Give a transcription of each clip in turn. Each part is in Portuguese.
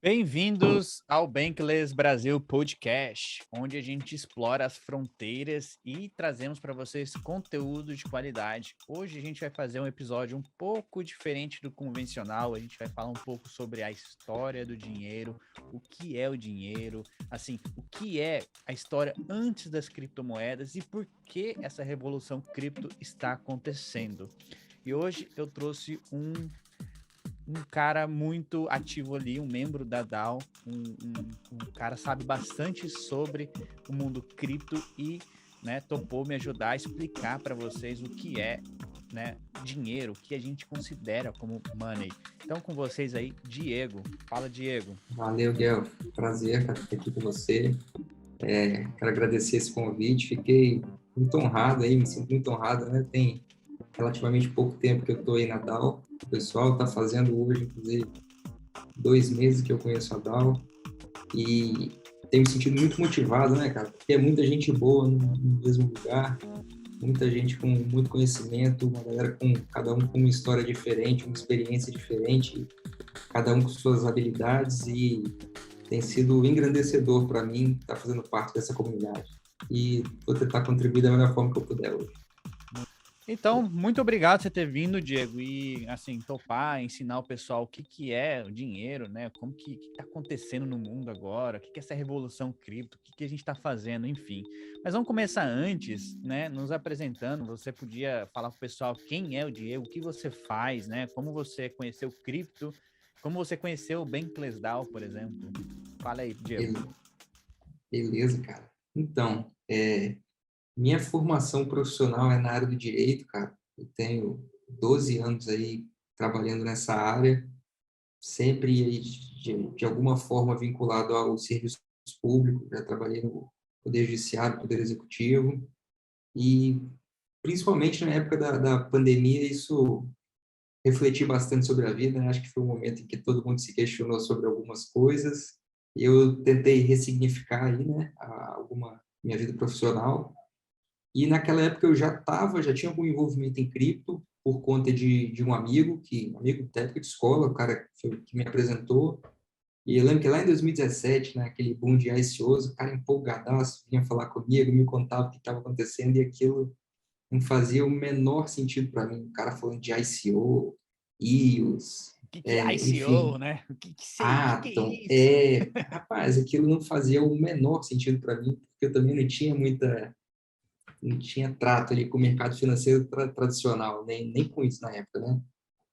Bem-vindos ao Bankless Brasil Podcast, onde a gente explora as fronteiras e trazemos para vocês conteúdo de qualidade. Hoje a gente vai fazer um episódio um pouco diferente do convencional. A gente vai falar um pouco sobre a história do dinheiro, o que é o dinheiro, assim, o que é a história antes das criptomoedas e por que essa revolução cripto está acontecendo. E hoje eu trouxe um cara muito ativo ali, um membro da DAO, um cara sabe bastante sobre o mundo cripto e, né, topou me ajudar a explicar para vocês o que é, né, dinheiro, o que a gente considera como money. Então, com vocês aí, Diego. Fala, Diego. Valeu, Guel. Prazer estar aqui com você. Quero agradecer esse convite. Fiquei muito honrado aí, me sinto muito honrado, né? Tem relativamente pouco tempo que eu estou aí na DAO. O pessoal está fazendo hoje, inclusive, 2 meses que eu conheço a DAO e tenho me sentido muito motivado, né, cara? Porque é muita gente boa no mesmo lugar, muita gente com muito conhecimento, uma galera com cada um com uma história diferente, uma experiência diferente, cada um com suas habilidades e tem sido engrandecedor para mim estar fazendo parte dessa comunidade. E vou tentar contribuir da melhor forma que eu puder hoje. Então, muito obrigado por você ter vindo, Diego, e assim, topar, ensinar o pessoal o que, que é o dinheiro, né? Como que está acontecendo no mundo agora, o que, que é essa revolução cripto, o que, que a gente está fazendo, enfim. Mas vamos começar antes, né? Nos apresentando. Você podia falar para o pessoal quem é o Diego, o que você faz, né? Como você conheceu o cripto, como você conheceu o Bankless DAO, por exemplo. Fala aí, Diego. Beleza, cara. Então, minha formação profissional é na área do direito, cara. Eu tenho 12 anos aí trabalhando nessa área, sempre aí de alguma forma vinculado ao serviço público. Já trabalhei no Poder Judiciário, Poder Executivo, e principalmente na época da pandemia, isso refleti bastante sobre a vida, né? Acho que foi um momento em que todo mundo se questionou sobre algumas coisas, e eu tentei ressignificar aí, né, alguma minha vida profissional. E naquela época eu já tinha algum envolvimento em cripto por conta de um amigo, um amigo da época de escola, o cara que me apresentou. E eu lembro que lá em 2017, né, aquele boom de ICOs, o cara empolgadaço vinha falar comigo, me contava o que estava acontecendo e aquilo não fazia o menor sentido para mim. O cara falando de ICO, EOS, O que, que é ICO, enfim, né? O que, que é Atom. isso? Rapaz, aquilo não fazia o menor sentido para mim, porque eu também não tinha trato ali com o mercado financeiro tradicional, nem com isso na época, né?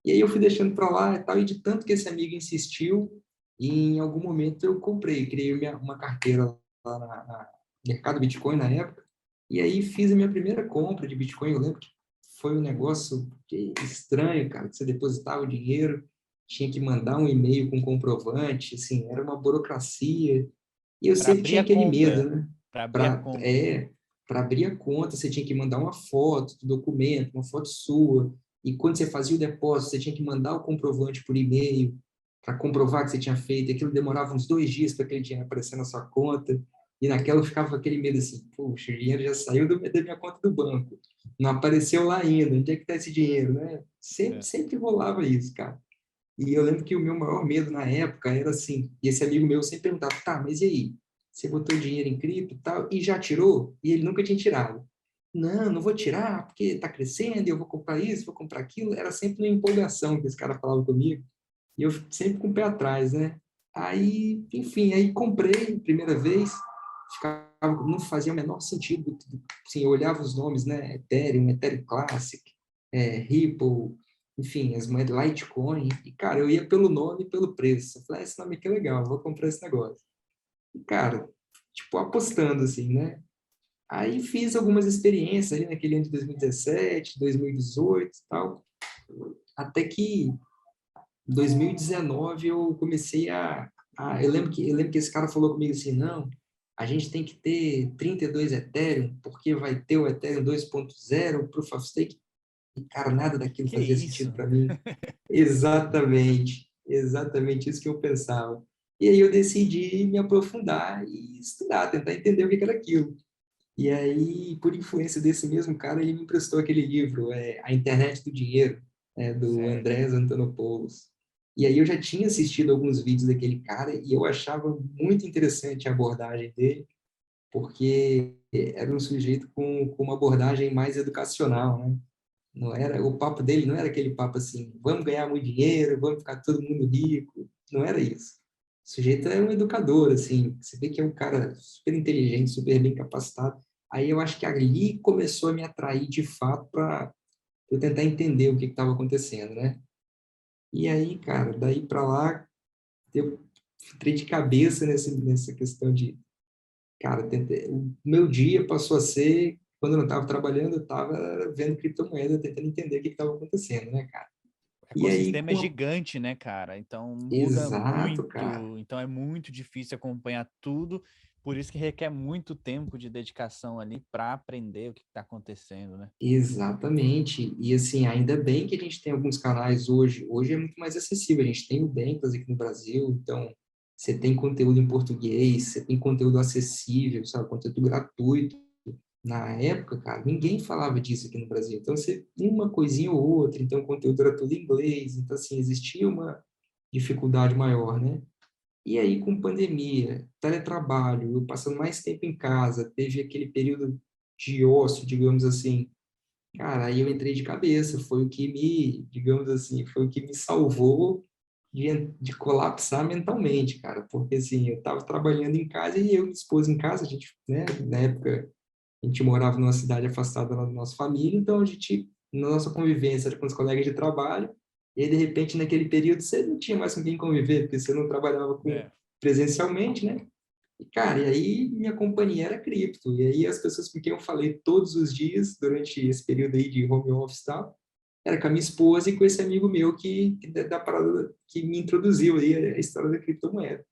E aí eu fui deixando para lá e tal, e de tanto que esse amigo insistiu, em algum momento eu comprei, criei uma carteira lá na mercado Bitcoin na época, e aí fiz a minha primeira compra de Bitcoin. Eu lembro que foi um negócio estranho, cara, que você depositava o dinheiro, tinha que mandar um e-mail com comprovante, assim, era uma burocracia, e eu Para sempre abrir tinha a aquele medo, conta. né? Para abrir a Para conta. para abrir a conta, você tinha que mandar uma foto do documento, uma foto sua, e quando você fazia o depósito, você tinha que mandar o comprovante por e-mail para comprovar que você tinha feito. Aquilo demorava uns 2 dias para aquele dinheiro aparecer na sua conta. E naquela eu ficava com aquele medo assim, puxa, o dinheiro já saiu da minha conta do banco. Não apareceu lá ainda, onde é que está esse dinheiro, né? Sempre, É. sempre rolava isso, cara. E eu lembro que o meu maior medo na época era assim, e esse amigo meu sempre perguntava, tá, mas e aí? Você botou dinheiro em cripto e tal, e já tirou? E ele nunca tinha tirado. Não, não vou tirar, porque está crescendo, eu vou comprar isso, vou comprar aquilo. Era sempre uma empolgação que esse cara falava comigo, e eu sempre com o pé atrás, né? Aí, enfim, aí comprei a primeira vez, não fazia o menor sentido, assim, eu olhava os nomes, né? Ethereum, Ethereum Classic, Ripple, enfim, as moedas Litecoin, e, cara, eu ia pelo nome e pelo preço. Eu falei, esse nome aqui é legal, vou comprar esse negócio. E, cara, tipo, apostando, assim, né? Aí fiz algumas experiências ali naquele ano de 2017, 2018 e tal, até que em 2019 eu comecei eu lembro que esse cara falou comigo assim, não, a gente tem que ter 32 Ethereum, porque vai ter o Ethereum 2.0, o Proof of Stake, e, cara, nada daquilo Que é fazia isso? sentido para mim. Exatamente isso que eu pensava. E aí eu decidi me aprofundar e estudar, tentar entender o que era aquilo. E aí, por influência desse mesmo cara, ele me emprestou aquele livro, A Internet do Dinheiro, do Certo. Andrés Antonopoulos. E aí eu já tinha assistido alguns vídeos daquele cara e eu achava muito interessante a abordagem dele, porque era um sujeito com uma abordagem mais educacional, né? Não era, o papo dele não era aquele papo assim, vamos ganhar muito dinheiro, vamos ficar todo mundo rico. Não era isso. O sujeito é um educador, assim, você vê que é um cara super inteligente, super bem capacitado. Aí eu acho que ali começou a me atrair de fato para eu tentar entender o que estava acontecendo, né? E aí, cara, daí para lá, eu entrei de cabeça nessa questão de, cara, o meu dia passou a ser, quando eu não estava trabalhando, eu estava vendo criptomoeda, tentando entender o que estava acontecendo, né, cara? O E aí, ecossistema é gigante, né, cara? Então muda exato, cara, muito, então é muito difícil acompanhar tudo, por isso que requer muito tempo de dedicação ali para aprender o que está acontecendo, né? exatamente. E assim, ainda bem que a gente tem alguns canais hoje. Hoje é muito mais acessível. A gente tem o Bancas aqui no Brasil, então você tem conteúdo em português, você tem conteúdo acessível, sabe, conteúdo gratuito. Na época, cara, ninguém falava disso aqui no Brasil. Então, você, uma coisinha ou outra, então o conteúdo era tudo em inglês, então, assim, existia uma dificuldade maior, né? E aí, com pandemia, teletrabalho, eu passando mais tempo em casa, teve aquele período de ócio, digamos assim. Cara, aí eu entrei de cabeça, foi o que me, digamos assim, foi o que me salvou de colapsar mentalmente, cara, porque assim, eu estava trabalhando em casa e eu e minha esposa em casa, a gente, né, na época a gente morava numa cidade afastada da nossa família, então a gente, na nossa convivência, era com os colegas de trabalho, e aí, de repente, naquele período, você não tinha mais com quem conviver, porque você não trabalhava É. presencialmente, né? E, cara, e aí minha companhia era cripto, e aí as pessoas com quem eu falei todos os dias, durante esse período aí de home office e tal, era com a minha esposa e com esse amigo meu da parada, que me introduziu aí a história da criptomoeda.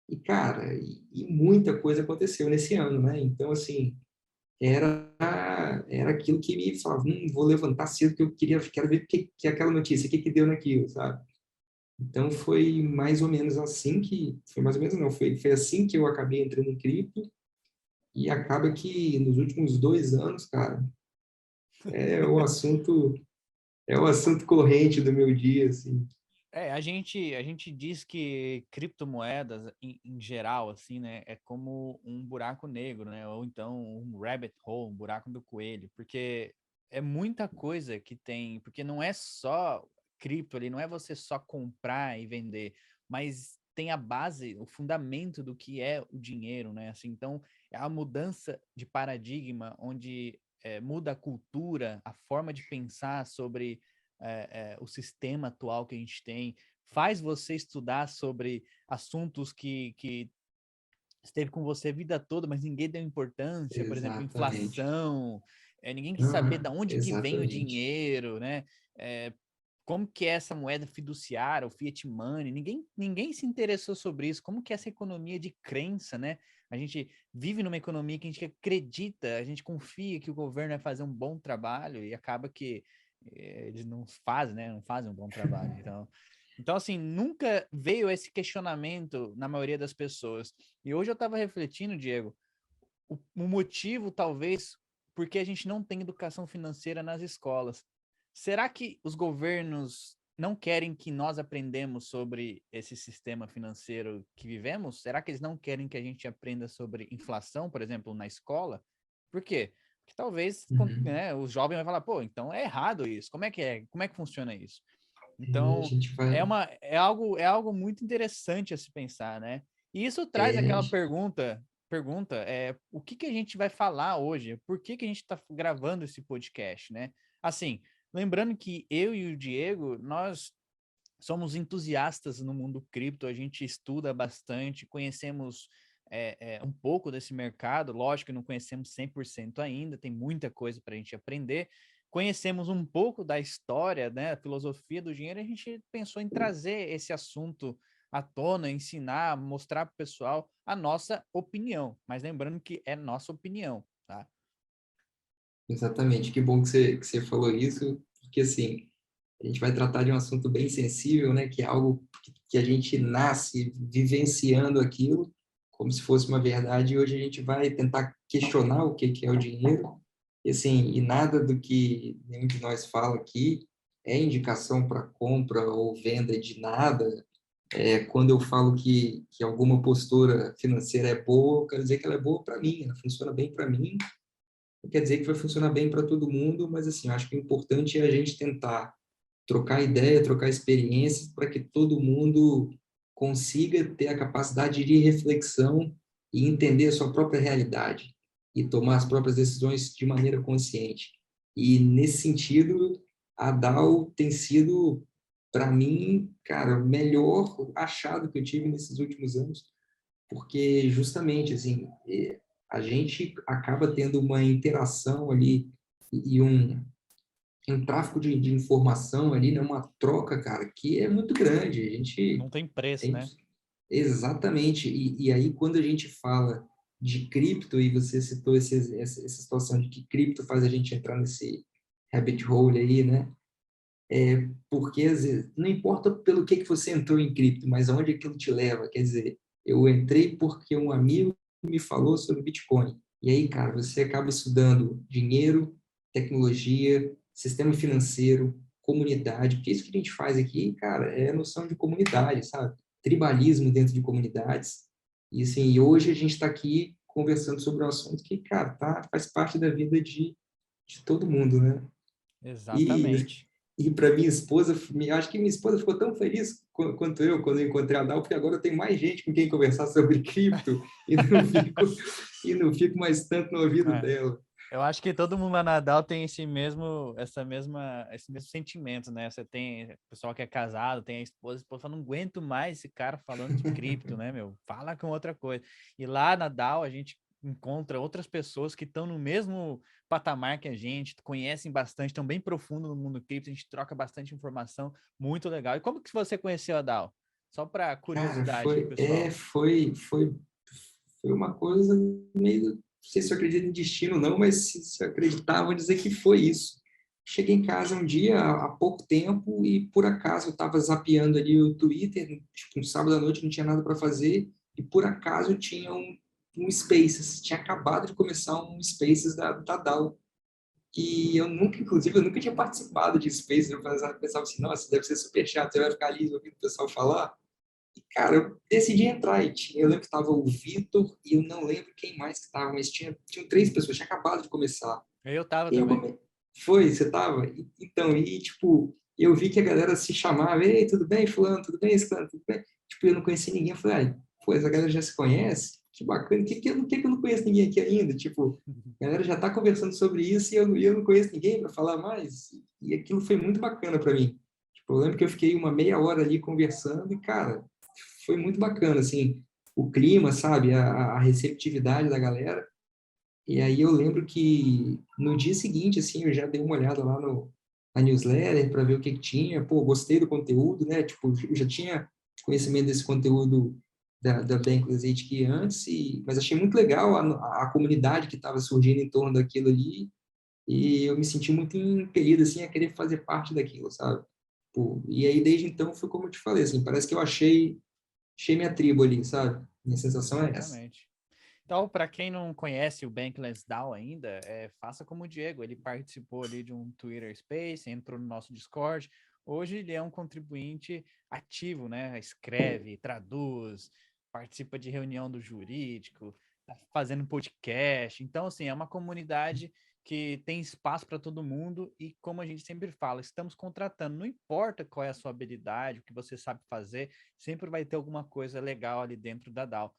E, cara, e muita coisa aconteceu nesse ano, né? Então, assim, era era aquilo que me falava, vou levantar cedo que eu quero ver que aquela notícia, o que deu naquilo, sabe? Então foi mais ou menos assim que, foi mais ou menos não, foi assim que eu acabei entrando em cripto e acaba que nos últimos 2 anos, cara, é o assunto, é o assunto corrente do meu dia, assim. A gente diz que criptomoedas, em geral, assim, né, é como um buraco negro, né, ou então um rabbit hole, um buraco do coelho, porque é muita coisa que tem, porque não é só cripto ali, não é você só comprar e vender, mas tem a base, o fundamento do que é o dinheiro, né, assim, então é a mudança de paradigma, onde muda a cultura, a forma de pensar sobre o sistema atual que a gente tem, faz você estudar sobre assuntos que esteve com você a vida toda, mas ninguém deu importância, por exemplo, Exatamente. inflação, ninguém quer saber de Aham, onde que vem o exatamente. dinheiro, né? É, como que é essa moeda fiduciária, o fiat money, ninguém se interessou sobre isso, como que é essa economia de crença, né? A gente vive numa economia que a gente acredita, a gente confia que o governo vai fazer um bom trabalho e acaba que eles não fazem, né? Não fazem um bom trabalho. Então, assim, nunca veio esse questionamento na maioria das pessoas. E hoje eu estava refletindo, Diego, o motivo, talvez, porque a gente não tem educação financeira nas escolas. Será que os governos não querem que nós aprendamos sobre esse sistema financeiro que vivemos? Será que eles não querem que a gente aprenda sobre inflação, por exemplo, na escola? Por quê? Porque talvez, Uhum. né, o jovem vai falar, pô, então é errado isso. Como é que é? Como é que funciona isso? E a Então, gente vai, é algo muito interessante a se pensar, né? E isso traz é, aquela pergunta, o que que a gente vai falar hoje? Por que que a gente está gravando esse podcast, né? Assim, lembrando que eu e o Diego, nós somos entusiastas no mundo cripto, a gente estuda bastante, conhecemos um pouco desse mercado, lógico que não conhecemos 100% ainda, tem muita coisa para a gente aprender, conhecemos um pouco da história, né, a filosofia do dinheiro, a gente pensou em trazer esse assunto à tona, ensinar, mostrar para o pessoal a nossa opinião, mas lembrando que é nossa opinião, tá? exatamente, que bom que você falou isso, porque assim, a gente vai tratar de um assunto bem sensível, né, que é algo que a gente nasce vivenciando aquilo, como se fosse uma verdade, e hoje a gente vai tentar questionar o que é o dinheiro, e assim, e nada do que nenhum de nós fala aqui é indicação para compra ou venda de nada. Quando eu falo que alguma postura financeira é boa, eu quero dizer que ela é boa para mim, ela funciona bem para mim, não quer dizer que vai funcionar bem para todo mundo, mas assim, eu acho que o importante é a gente tentar trocar ideia, trocar experiências para que todo mundo consiga ter a capacidade de reflexão e entender a sua própria realidade e tomar as próprias decisões de maneira consciente. E nesse sentido, a DAO tem sido, para mim, cara, o melhor achado que eu tive nesses últimos anos, porque justamente assim, a gente acaba tendo uma interação ali e um tráfego de informação ali, né? Uma troca, cara, que é muito grande. A gente Não tem preço, tem né? exatamente. E aí, quando a gente fala de cripto, e você citou essa situação de que cripto faz a gente entrar nesse rabbit hole aí, né? Porque às vezes, não importa pelo que você entrou em cripto, mas aonde aquilo te leva. Quer dizer, eu entrei porque um amigo me falou sobre Bitcoin. E aí, cara, você acaba estudando dinheiro, tecnologia, sistema financeiro, comunidade, porque isso que a gente faz aqui, cara, é a noção de comunidade, sabe? Tribalismo dentro de comunidades. E assim, hoje a gente está aqui conversando sobre um assunto que, cara, faz parte da vida de todo mundo, né? E, Exatamente. e para minha esposa, acho que minha esposa ficou tão feliz quanto eu quando eu encontrei a Dal, porque agora eu tenho mais gente com quem conversar sobre cripto e não fico mais tanto no ouvido É. dela. Eu acho que todo mundo lá na Nadal tem esse mesmo sentimento, né? Você tem o pessoal que é casado, tem a esposa fala, não aguento mais esse cara falando de cripto, né, meu? Fala com outra coisa. E lá na Nadal a gente encontra outras pessoas que estão no mesmo patamar que a gente, conhecem bastante, estão bem profundo no mundo cripto, a gente troca bastante informação, muito legal. E como que você conheceu a Dal? Só para Cara, curiosidade, pessoal. foi uma coisa meio, não sei se eu acredito em destino ou não, mas se eu acreditar, vou dizer que foi isso. Cheguei em casa um dia, há pouco tempo, e por acaso eu estava zapeando ali o Twitter, tipo, um sábado à noite, não tinha nada para fazer, e por acaso tinha um Spaces, tinha acabado de começar um Spaces da DAO. E eu nunca, inclusive, eu nunca tinha participado de Spaces, eu pensava assim, nossa, deve ser super chato, você vai ficar ali ouvindo o pessoal falar. Cara, eu decidi entrar e eu lembro que estava o Vitor e eu não lembro quem mais que estava, mas tinham três pessoas, tinha acabado de começar. Eu tava E aí também. foi, você tava? Então, e tipo, eu vi que a galera se chamava, ei, tudo bem, fulano, tudo bem, fulano, tudo bem? Tipo, eu não conhecia ninguém, eu falei, ah, pô, essa galera já se conhece? Que bacana, que eu não conheço ninguém aqui ainda? Tipo, a galera já tá conversando sobre isso e eu não conheço ninguém para falar mais. E aquilo foi muito bacana para mim. Tipo, eu lembro que eu fiquei uma meia hora ali conversando e, cara, foi muito bacana, assim, o clima, sabe, a receptividade da galera. E aí eu lembro que no dia seguinte, assim, eu já dei uma olhada lá na newsletter para ver o que tinha. Pô, gostei do conteúdo, né? Tipo, eu já tinha conhecimento desse conteúdo da Bankless HQ antes, mas achei muito legal a comunidade que estava surgindo em torno daquilo ali. E eu me senti muito impelido, assim, a querer fazer parte daquilo, sabe? Pô, e aí, desde então, foi como eu te falei, assim, parece que eu achei minha tribo ali, sabe? Minha sensação é essa. Exatamente. Então, para quem não conhece o Bankless DAO ainda, faça como o Diego. Ele participou ali de um Twitter Space, entrou no nosso Discord. Hoje ele é um contribuinte ativo, né? Escreve, traduz, participa de reunião do jurídico, tá fazendo podcast. Então, assim, é uma comunidade que tem espaço para todo mundo e, como a gente sempre fala, estamos contratando. Não importa qual é a sua habilidade, o que você sabe fazer, sempre vai ter alguma coisa legal ali dentro da DAO,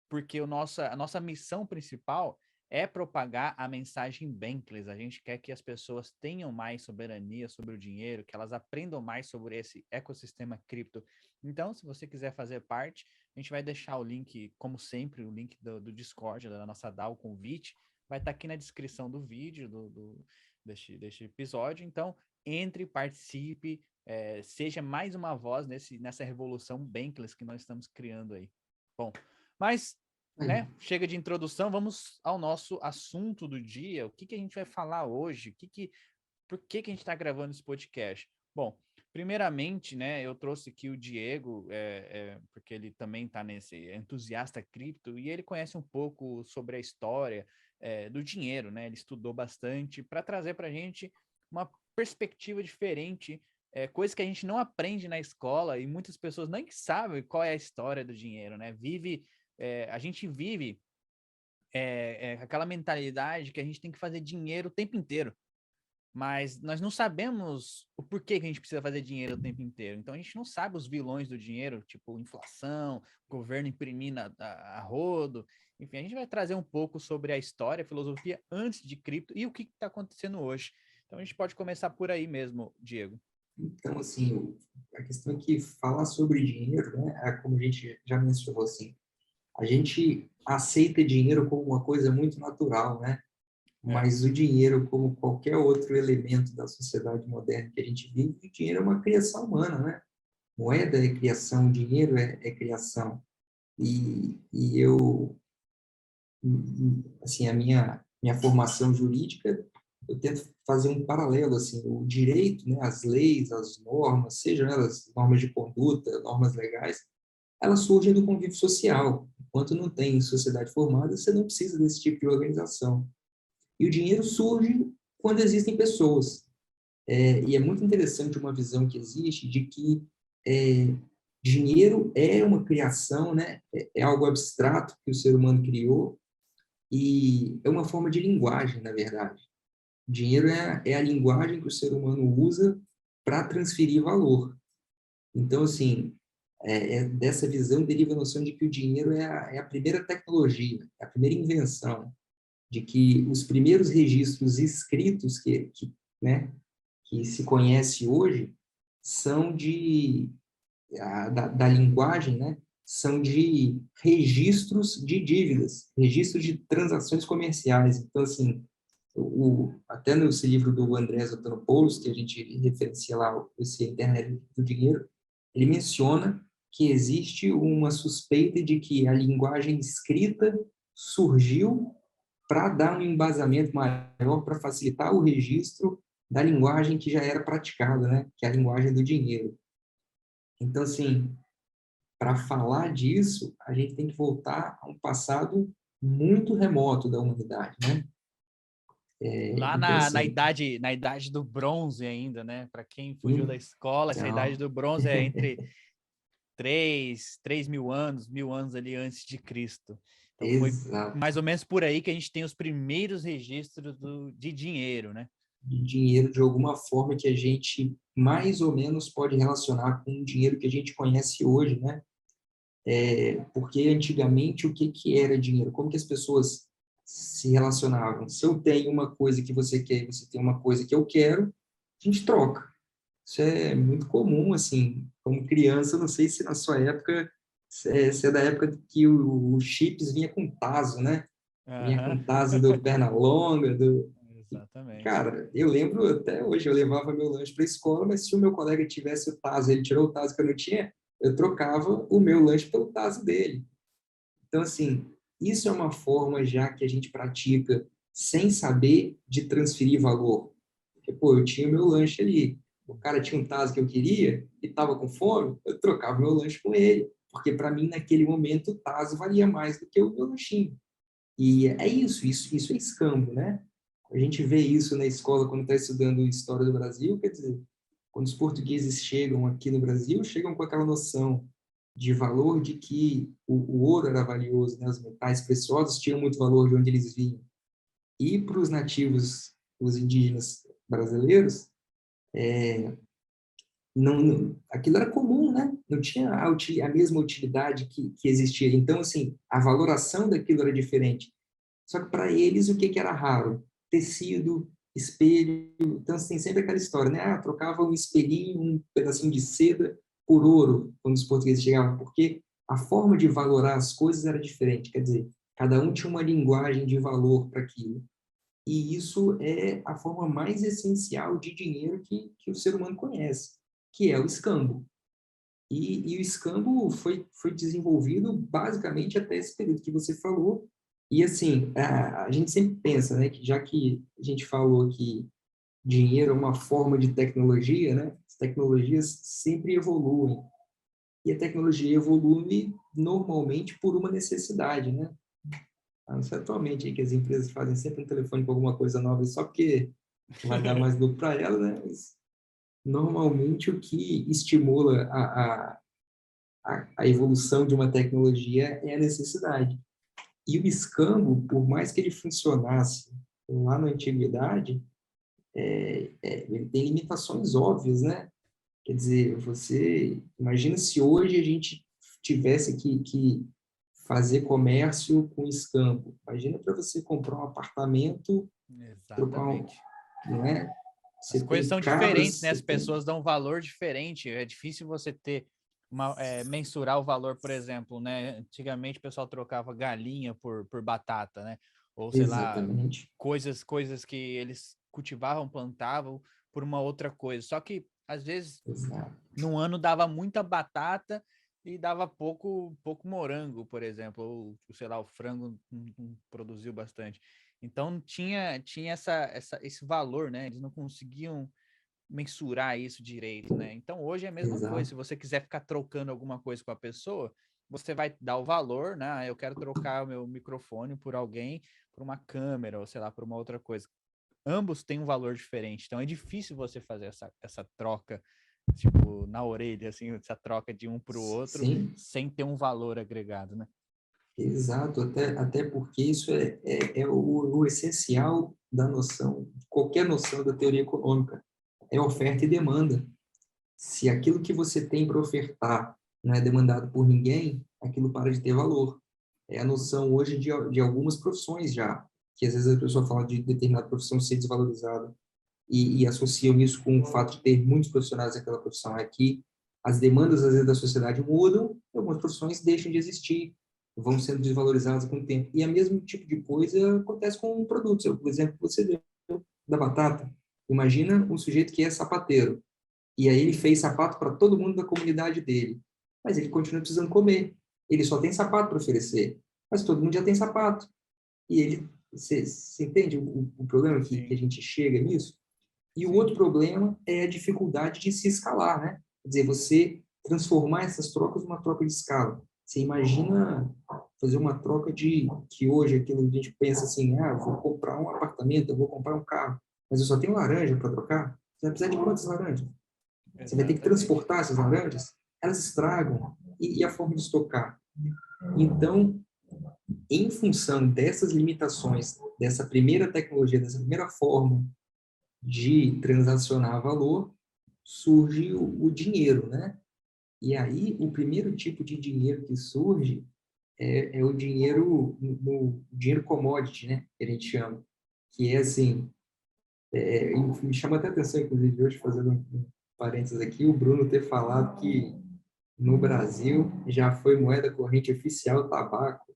porque a nossa missão principal é propagar a mensagem Bankless. A gente quer que as pessoas tenham mais soberania sobre o dinheiro, que elas aprendam mais sobre esse ecossistema cripto. Então, se você quiser fazer parte, a gente vai deixar o link, como sempre, o link do Discord, da nossa DAO, o convite, vai estar aqui na descrição do vídeo, deste episódio. Então, entre, participe, seja mais uma voz nessa revolução Bankless que nós estamos criando aí. Bom, mas, Aí, né, chega de introdução, vamos ao nosso assunto do dia. O que que a gente vai falar hoje? Por que a gente está gravando esse podcast? Bom, primeiramente, né, eu trouxe aqui o Diego, porque ele também está nesse entusiasta cripto e ele conhece um pouco sobre a história do dinheiro, né? Ele estudou bastante para trazer para a gente uma perspectiva diferente, coisa que a gente não aprende na escola e muitas pessoas nem sabem qual é a história do dinheiro, né? A gente vive aquela mentalidade que a gente tem que fazer dinheiro o tempo inteiro, mas nós não sabemos o porquê que a gente precisa fazer dinheiro o tempo inteiro. Então a gente não sabe os vilões do dinheiro, tipo inflação, governo imprimindo a rodo. Enfim, a gente vai trazer um pouco sobre a história, a filosofia antes de cripto e o que está acontecendo hoje. Então a gente pode começar por aí mesmo, Diego. Então, assim, a questão é que falar sobre dinheiro, né, como a gente já mencionou, assim, a gente aceita dinheiro como uma coisa muito natural, né? Mas o dinheiro, como qualquer outro elemento da sociedade moderna que a gente vive, o dinheiro é uma criação humana, né? Moeda é criação, dinheiro é criação. E eu, assim, a minha formação jurídica, eu tento fazer um paralelo, assim, o direito, né, as leis, as normas, sejam elas normas de conduta, normas legais, elas surgem do convívio social. Enquanto não tem sociedade formada, você não precisa desse tipo de organização. E o dinheiro surge quando existem pessoas. E é muito interessante uma visão que existe de que dinheiro é uma criação, né? É algo abstrato que o ser humano criou e é uma forma de linguagem, na verdade. Dinheiro é a linguagem que o ser humano usa para transferir valor. Então, assim, dessa visão deriva a noção de que o dinheiro é a primeira tecnologia, é a primeira invenção, de que os primeiros registros escritos né, que se conhece hoje são da linguagem, né, são de registros de dívidas, registros de transações comerciais. Então, assim, até nesse livro do Andrés Antonopoulos, que a gente referencia lá, esse Internet do Dinheiro, ele menciona que existe uma suspeita de que a linguagem escrita surgiu para dar um embasamento maior, para facilitar o registro da linguagem que já era praticada, né? Que é a linguagem do dinheiro. Então, assim, para falar disso, a gente tem que voltar a um passado muito remoto da humanidade, né? Lá Então, assim, na idade do bronze ainda, né? Para quem fugiu da escola, essa idade então, do bronze é entre 3 mil anos, 1.000 anos ali antes de Cristo. Então foi exato, mais ou menos por aí que a gente tem os primeiros registros de dinheiro, né? de dinheiro de alguma forma que a gente mais ou menos pode relacionar com o dinheiro que a gente conhece hoje, né? Porque antigamente o que era dinheiro? Como que as pessoas se relacionavam? Se eu tenho uma coisa que você quer e você tem uma coisa que eu quero, a gente troca. Isso é muito comum, assim, como criança, não sei se na sua época, se é da época que o chips vinha com tazo, né? Vinha Aham. com tazo do Pernalonga, Exatamente. Cara, eu lembro até hoje, eu levava meu lanche para a escola, mas se o meu colega tivesse o tazo, ele tirou o tazo que eu não tinha, eu trocava o meu lanche pelo tazo dele. Então, assim, isso é uma forma já que a gente pratica sem saber de transferir valor. Porque, pô, eu tinha o meu lanche ali, o cara tinha um tazo que eu queria e estava com fome, eu trocava meu lanche com ele, porque para mim, naquele momento, o tazo valia mais do que o meu lanchinho. E é isso é escambo, né? A gente vê isso na escola quando está estudando história do Brasil, quer dizer, quando os portugueses chegam aqui no Brasil, chegam com aquela noção de valor de que o ouro era valioso, né? Os metais preciosos tinham muito valor de onde eles vinham. E para os nativos, os indígenas brasileiros, aquilo era comum, né? Não tinha a mesma utilidade que existia. Então, assim, a valoração daquilo era diferente. Só que para eles, o que era raro? Tecido, espelho. Então, tem sempre aquela história, né? Trocava um espelhinho, um pedacinho de seda por ouro, quando os portugueses chegavam, porque a forma de valorar as coisas era diferente. Quer dizer, cada um tinha uma linguagem de valor para aquilo. E isso é a forma mais essencial de dinheiro que o ser humano conhece, que é o escambo. E o escambo foi desenvolvido basicamente até esse período que você falou. E, assim, a gente sempre pensa, né, que já que a gente falou que dinheiro é uma forma de tecnologia, né, as tecnologias sempre evoluem. E a tecnologia evolui normalmente por uma necessidade, né? A não ser atualmente aí que as empresas fazem sempre um telefone com alguma coisa nova só porque vai dar mais lucro para ela, né? Mas, normalmente, o que estimula a evolução de uma tecnologia é a necessidade. E o escambo, por mais que ele funcionasse lá na antiguidade, ele tem limitações óbvias, né? Quer dizer, você imagina se hoje a gente tivesse que fazer comércio com escambo. Imagina para você comprar um apartamento, trocar um, Exatamente. não é? As Você coisas tem são diferentes, casas, né? você As tem... pessoas dão valor diferente. É difícil você ter mensurar o valor, por exemplo, né? Antigamente o pessoal trocava galinha por batata, né? Ou sei lá, Exatamente. coisas que eles cultivavam, plantavam por uma outra coisa. Só que às vezes Exato. num ano dava muita batata e dava pouco morango, por exemplo, ou sei lá, o frango não produziu bastante. Então tinha esse valor, né? Eles não conseguiam mensurar isso direito, né? Então hoje é a mesma coisa. Exato. Se você quiser ficar trocando alguma coisa com a pessoa, você vai dar o valor, né? Ah, eu quero trocar o meu microfone por alguém, por uma câmera, ou sei lá, por uma outra coisa. Ambos têm um valor diferente, então é difícil você fazer essa troca, tipo, na orelha, assim, essa troca de um para o outro, Sim, sem ter um valor agregado, né? exato. Até porque isso é o essencial da noção, qualquer noção da teoria econômica. É oferta e demanda. Se aquilo que você tem para ofertar não é demandado por ninguém, aquilo para de ter valor. É a noção hoje de algumas profissões já, que às vezes a pessoa fala de determinada profissão ser desvalorizada e associam isso com o fato de ter muitos profissionais naquela profissão. É que as demandas, às vezes, da sociedade mudam e algumas profissões deixam de existir, vão sendo desvalorizadas com o tempo. E o mesmo tipo de coisa acontece com produtos. O exemplo que você deu da batata. Imagina um sujeito que é sapateiro e aí ele fez sapato para todo mundo da comunidade dele. Mas ele continua precisando comer. Ele só tem sapato para oferecer. Mas todo mundo já tem sapato. E ele, você entende o problema que a Sim, gente chega nisso? E o sim. outro problema é a dificuldade de se escalar, né? Quer dizer, você transformar essas trocas numa troca de escala. Você imagina fazer uma troca que hoje aquilo a gente pensa assim, ah, eu vou comprar um apartamento, eu vou comprar um carro, mas eu só tenho laranja para trocar. Você vai precisar de quantas laranjas? Você vai ter que Exatamente. transportar essas laranjas, elas estragam, e a forma de estocar. Então, em função dessas limitações, dessa primeira tecnologia, dessa primeira forma de transacionar valor, surge o dinheiro, né? E aí, o primeiro tipo de dinheiro que surge é o dinheiro, no dinheiro commodity, né? Que a gente chama. Que é assim, me chama até a atenção, inclusive, hoje, fazendo um parênteses aqui, o Bruno ter falado que no Brasil já foi moeda corrente oficial o tabaco.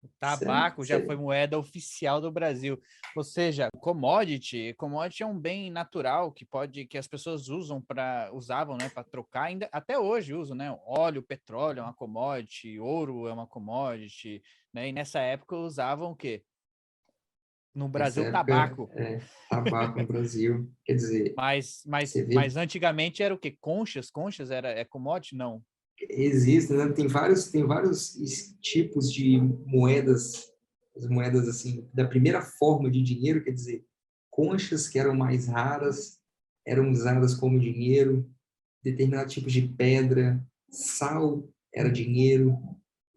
O Sério, tabaco já foi sério. moeda oficial do Brasil. Ou seja, commodity é um bem natural que as pessoas usavam, né, para trocar, ainda até hoje usam, né? Óleo, petróleo é uma commodity, ouro é uma commodity, né? E nessa época usavam o quê? No Nessa Brasil, época, tabaco. tabaco no Brasil. Quer dizer, Mas, mas, você vê, mas antigamente era o quê? Conchas? Conchas é commodity? Não. existem, né? Tem vários tipos de moedas, as moedas assim, da primeira forma de dinheiro, quer dizer, conchas que eram mais raras, eram usadas como dinheiro, determinados tipos de pedra, sal era dinheiro.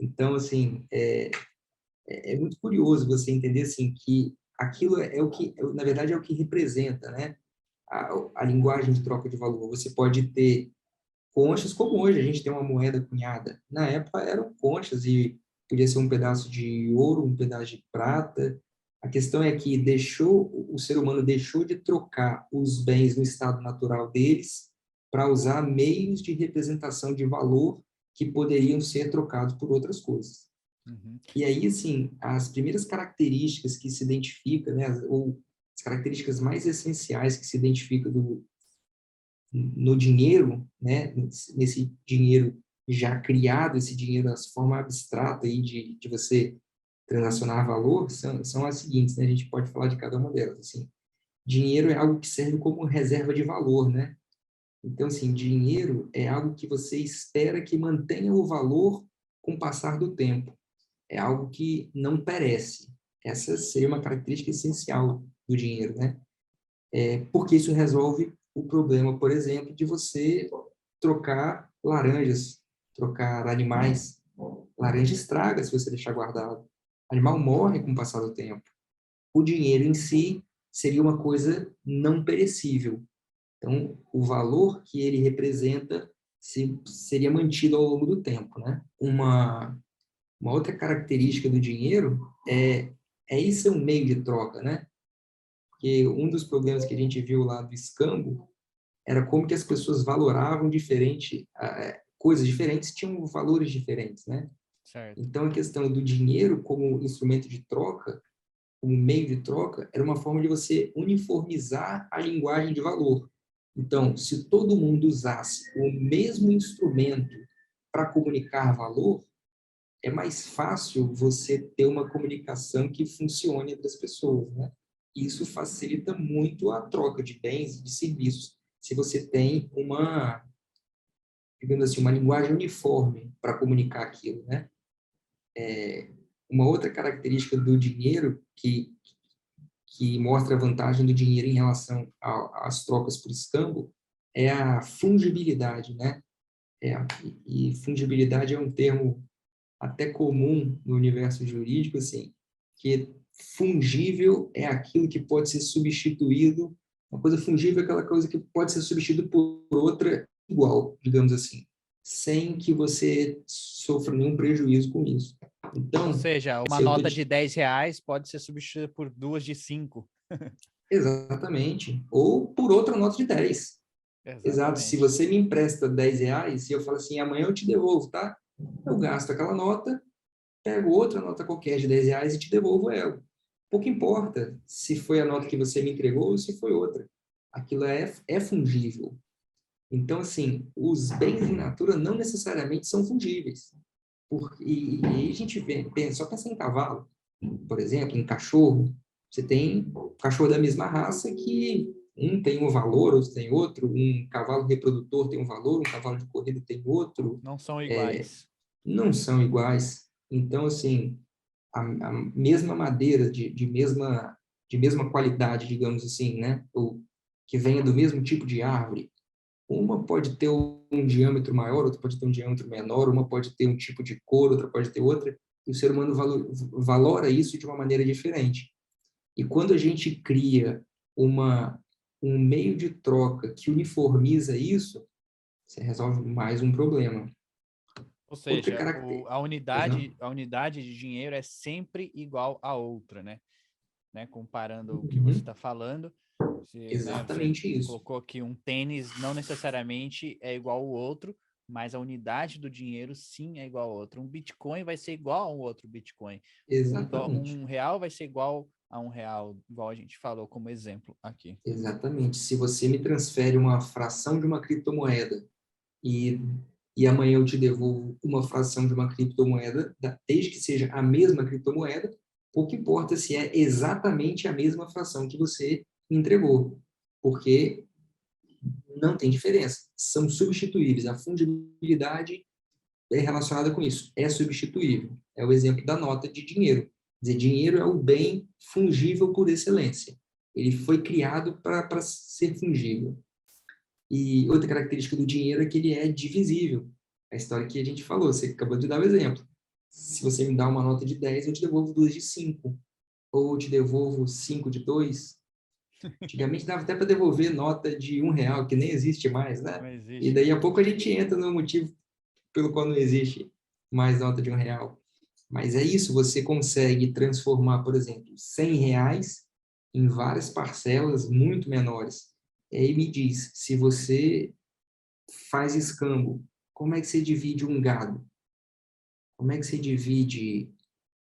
Então, assim, é muito curioso você entender assim que aquilo é o que, na verdade, é o que representa, né? A linguagem de troca de valor. Você pode ter conchas, como hoje a gente tem uma moeda cunhada. Na época eram conchas e podia ser um pedaço de ouro, um pedaço de prata. A questão é que o ser humano deixou de trocar os bens no estado natural deles para usar meios de representação de valor que poderiam ser trocados por outras coisas. Uhum. E aí, assim, as primeiras características que se identifica, né, ou as características mais essenciais que se identifica no dinheiro, né, nesse dinheiro já criado, esse dinheiro, essa forma abstrata aí de você transacionar valor, são as seguintes, né, a gente pode falar de cada uma delas, assim. Dinheiro é algo que serve como reserva de valor, né? Então, assim, dinheiro é algo que você espera que mantenha o valor com o passar do tempo. É algo que não perece. Essa seria uma característica essencial do dinheiro, né? porque isso resolve o problema, por exemplo, de você trocar laranjas, trocar animais. Laranja estraga se você deixar guardado. Animal morre com o passar do tempo. O dinheiro em si seria uma coisa não perecível. Então, o valor que ele representa seria mantido ao longo do tempo, né? Uma outra característica do dinheiro é isso ser um meio de troca, né? Porque um dos problemas que a gente viu lá do escambo era como que as pessoas valoravam coisas diferentes tinham valores diferentes, né? Certo. Então, a questão do dinheiro como instrumento de troca, como meio de troca, era uma forma de você uniformizar a linguagem de valor. Então, se todo mundo usasse o mesmo instrumento para comunicar valor, é mais fácil você ter uma comunicação que funcione entre as pessoas, né? Isso facilita muito a troca de bens e de serviços. Se você tem digamos assim, uma linguagem uniforme para comunicar aquilo, né? Uma outra característica do dinheiro que mostra a vantagem do dinheiro em relação às trocas por escambo é a fungibilidade, né? E fungibilidade é um termo até comum no universo jurídico, assim, que fungível é aquilo que pode ser substituído, uma coisa fungível é aquela coisa que pode ser substituída por outra igual, digamos assim, sem que você sofra nenhum prejuízo com isso. Ou Então, seja, uma se eu tô nota de R$ 10 pode ser substituída por duas de 5. exatamente, ou por outra nota de 10. Exato, se Exatamente. você me empresta R$ 10 e eu falo assim, amanhã eu te devolvo, tá? Eu gasto aquela nota, pego outra nota qualquer de R$ 10 e te devolvo ela. Pouco importa se foi a nota que você me entregou ou se foi outra. Aquilo é fungível. Então, assim, os bens in natura não necessariamente são fungíveis. E aí a gente só pensa em cavalo, por exemplo, em cachorro. Você tem cachorro da mesma raça que um tem um valor, outro tem outro. Um cavalo reprodutor tem um valor, um cavalo de corrida tem outro. Não são É, iguais. não são iguais. Então, assim, a mesma madeira de mesma qualidade, digamos assim, né? Ou que venha do mesmo tipo de árvore. Uma pode ter um diâmetro maior, outra pode ter um diâmetro menor, uma pode ter um tipo de cor, outra pode ter outra. E o ser humano valora isso de uma maneira diferente. E quando a gente cria um meio de troca que uniformiza isso, você resolve mais um problema. Ou Outra seja, característica. a unidade de dinheiro é sempre igual a outra, né? Comparando o que você Uhum, está falando, você exatamente isso. colocou que um tênis não necessariamente é igual ao outro, mas a unidade do dinheiro sim é igual ao outro. Um Bitcoin vai ser igual a um outro Bitcoin. Exatamente. Um real vai ser igual a um real, igual a gente falou como exemplo aqui. Exatamente. Se você me transfere uma fração de uma criptomoeda e, e amanhã eu te devolvo uma fração de uma criptomoeda, desde que seja a mesma criptomoeda, pouco importa se é exatamente a mesma fração que você me entregou, porque não tem diferença. São substituíveis. A fungibilidade é relacionada com isso. É substituível. É o exemplo da nota de dinheiro. Quer dizer, dinheiro é o bem fungível por excelência. Ele foi criado para ser fungível. E outra característica do dinheiro é que ele é divisível. A história que a gente falou, você acabou de dar o exemplo. Se você me dá uma nota de 10, eu te devolvo duas de 5. Ou eu te devolvo 5 de 2. Antigamente dava até para devolver nota de R$ 1, que nem existe mais, Não né? E existe daí a mais. pouco a gente entra no motivo pelo qual não existe mais nota de R$ 1. Mas é isso, você consegue transformar, por exemplo, R$ 100 em várias parcelas muito menores. E aí me diz, se você faz escambo, como é que você divide um gado? Como é que você divide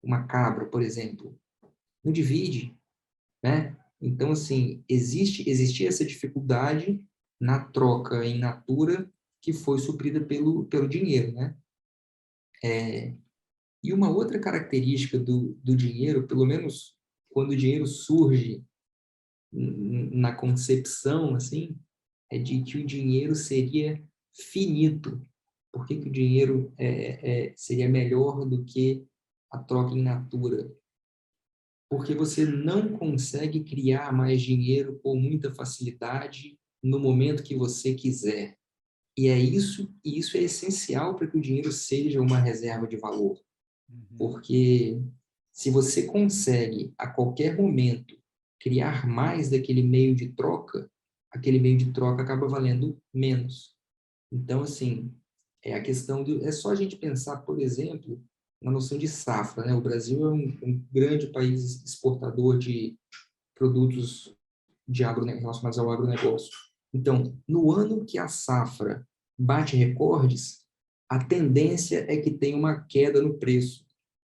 uma cabra, por exemplo? Não divide, né? Então, assim, existia essa dificuldade na troca em natura que foi suprida pelo dinheiro, né? E uma outra característica do dinheiro, pelo menos quando o dinheiro surge na concepção, assim, é de que o dinheiro seria finito. Por que o dinheiro seria melhor do que a troca em natura? porque você não consegue criar mais dinheiro com muita facilidade no momento que você quiser. E isso é essencial para que o dinheiro seja uma reserva de valor, Uhum. porque se você consegue, a qualquer momento, criar mais daquele meio de troca, aquele meio de troca acaba valendo menos. Então, assim, é só a gente pensar, por exemplo, na noção de safra, né? O Brasil é um grande país exportador de produtos relacionados ao agronegócio. Então, no ano que a safra bate recordes, a tendência é que tenha uma queda no preço,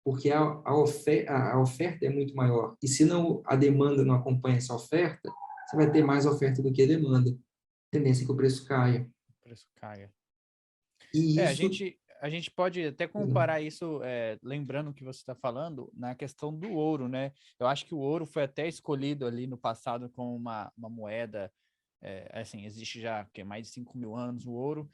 porque a oferta é muito maior. E se não, a demanda não acompanha essa oferta, você vai ter mais oferta do que a demanda. A tendência é que o preço caia. O preço caia. E A isso... gente pode até comparar isso, lembrando o que você está falando, na questão do ouro, né? Eu acho que o ouro foi até escolhido ali no passado como uma moeda, assim, existe já mais de 5.000 anos o ouro,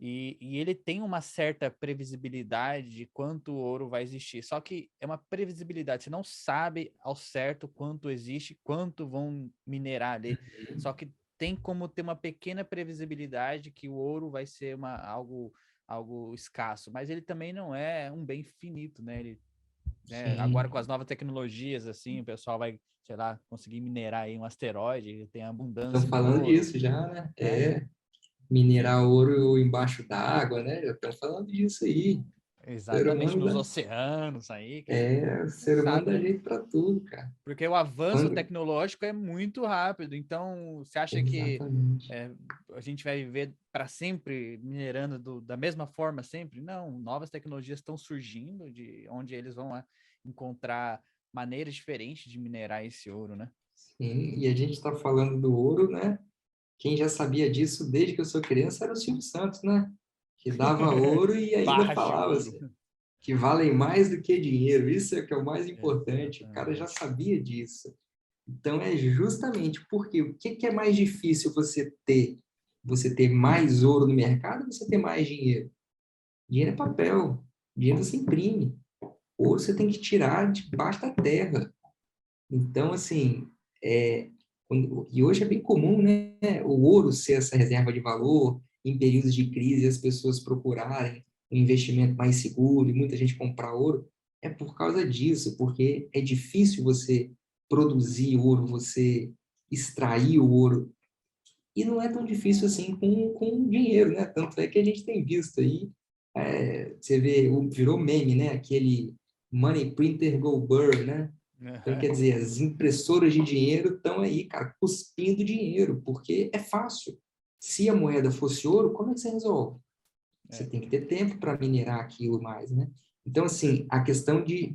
e ele tem uma certa previsibilidade de quanto ouro vai existir. Só que é uma previsibilidade, você não sabe ao certo quanto existe, quanto vão minerar ali. Só que tem como ter uma pequena previsibilidade que o ouro vai ser algo escasso, mas ele também não é um bem finito, né? Ele, né, agora Sim, com as novas tecnologias, assim, o pessoal vai, sei lá, conseguir minerar aí um asteroide, tem estão abundância de falando ouro, disso já, né? né? Minerar E ouro embaixo d'água, né? Já estão falando disso aí. O ser exatamente humano nos dá, oceanos aí, que o não ser humano sabe, dá né? jeito para tudo, cara. Porque o avanço Quando... tecnológico é muito rápido. Então, você acha que Exatamente. é, a gente vai viver para sempre minerando da mesma forma sempre? Não, novas tecnologias estão surgindo de onde eles vão encontrar maneiras diferentes de minerar esse ouro, né? Sim, e a gente está falando do ouro, né? Quem já sabia disso desde que eu sou criança era o Silvio Santos, né? Que dava ouro e ainda Barras de falava ouro. assim, que valem mais do que dinheiro. Isso é que é o mais importante. O cara já Exatamente. sabia disso. Então é justamente porque o que é mais difícil você ter? Você ter mais ouro no mercado ou você ter mais dinheiro? Dinheiro é papel. Dinheiro você imprime. Ouro você tem que tirar debaixo da terra. Então, assim, e hoje é bem comum, né, o ouro ser essa reserva de valor, em períodos de crise as pessoas procurarem um investimento mais seguro e muita gente comprar ouro, é por causa disso, porque é difícil você produzir ouro, você extrair o ouro, e não é tão difícil assim com dinheiro, né? Tanto é que a gente tem visto aí, você vê, virou meme, né? Aquele money printer go burr, né? Então, quer dizer, as impressoras de dinheiro estão aí, cara, cuspindo dinheiro, porque é fácil. Se a moeda fosse ouro, como é que você resolve? Você É, tem que ter tempo para minerar aquilo mais, né? Então, assim, a questão de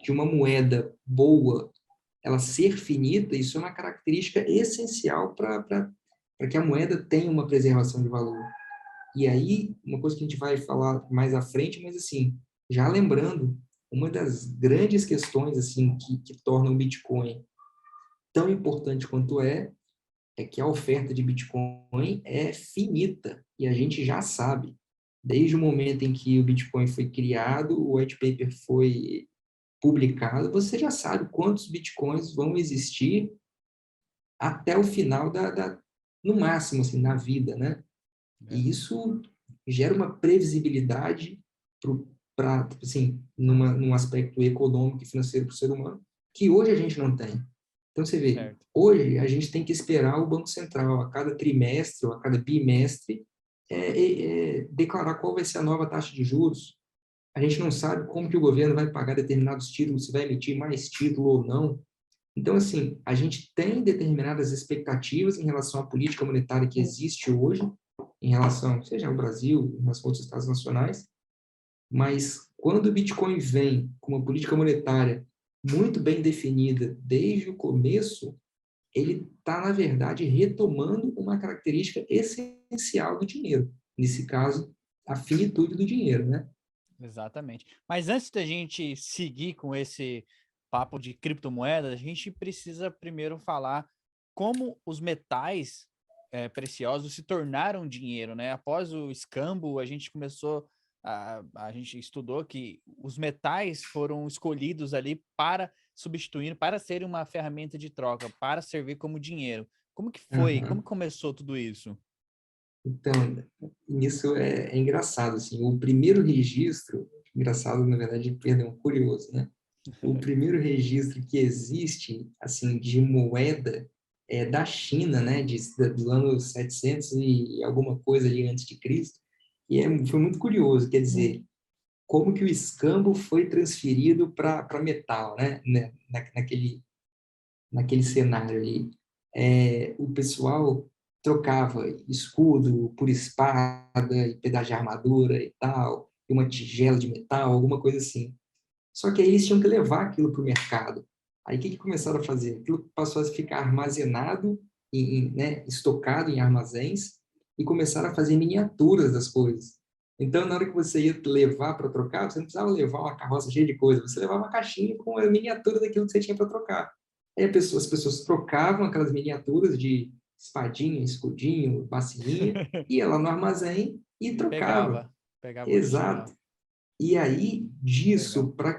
uma moeda boa, ela ser finita, isso é uma característica essencial para que a moeda tenha uma preservação de valor. E aí, uma coisa que a gente vai falar mais à frente, mas assim, já lembrando, uma das grandes questões assim que tornam o Bitcoin tão importante quanto é que a oferta de Bitcoin é finita. E a gente já sabe, desde o momento em que o Bitcoin foi criado, o white paper foi publicado, você já sabe quantos Bitcoins vão existir até o final no máximo, assim, na vida, né? é, E isso gera uma previsibilidade para, assim, num aspecto econômico e financeiro para o ser humano, que hoje a gente não tem. Então, você vê, certo. hoje a gente tem que esperar o Banco Central, a cada trimestre ou a cada bimestre, declarar qual vai ser a nova taxa de juros. A gente não sabe como que o governo vai pagar determinados títulos, se vai emitir mais título ou não. Então, assim, a gente tem determinadas expectativas em relação à política monetária que existe hoje, em relação, seja ao Brasil, em relação a outros estados nacionais, mas quando o Bitcoin vem com uma política monetária muito bem definida desde o começo, ele está, na verdade, retomando uma característica essencial do dinheiro. Nesse caso, a finitude do dinheiro, né? Exatamente. Mas antes da gente seguir com esse papo de criptomoedas, a gente precisa primeiro falar como os metais preciosos se tornaram dinheiro, né? Após o escambo, a gente começou a gente estudou que os metais foram escolhidos ali para substituindo para ser uma ferramenta de troca, para servir como dinheiro. Como que foi? Como Aham. começou tudo isso? Então, isso é engraçado, assim, o primeiro registro, engraçado, na verdade, perdão, curioso, né? O primeiro registro que existe, assim, de moeda é da China, né, dos anos 700 e alguma coisa ali antes de Cristo, e foi muito curioso, quer dizer, como que o escambo foi transferido para metal, né, naquele cenário ali. O pessoal trocava escudo por espada e pedaço de armadura e tal, e uma tigela de metal, alguma coisa assim. Só que aí eles tinham que levar aquilo para o mercado. Aí o que começaram a fazer? Aquilo passou a ficar armazenado, né, estocado em armazéns, e começaram a fazer miniaturas das coisas. Então, na hora que você ia levar para trocar, você não precisava levar uma carroça cheia de coisa, você levava uma caixinha com a miniatura daquilo que você tinha para trocar. Aí as pessoas trocavam aquelas miniaturas de espadinha, escudinho, bacinha, ia lá no armazém e E trocava. pegava original. Exato. E aí, Legal. disso, para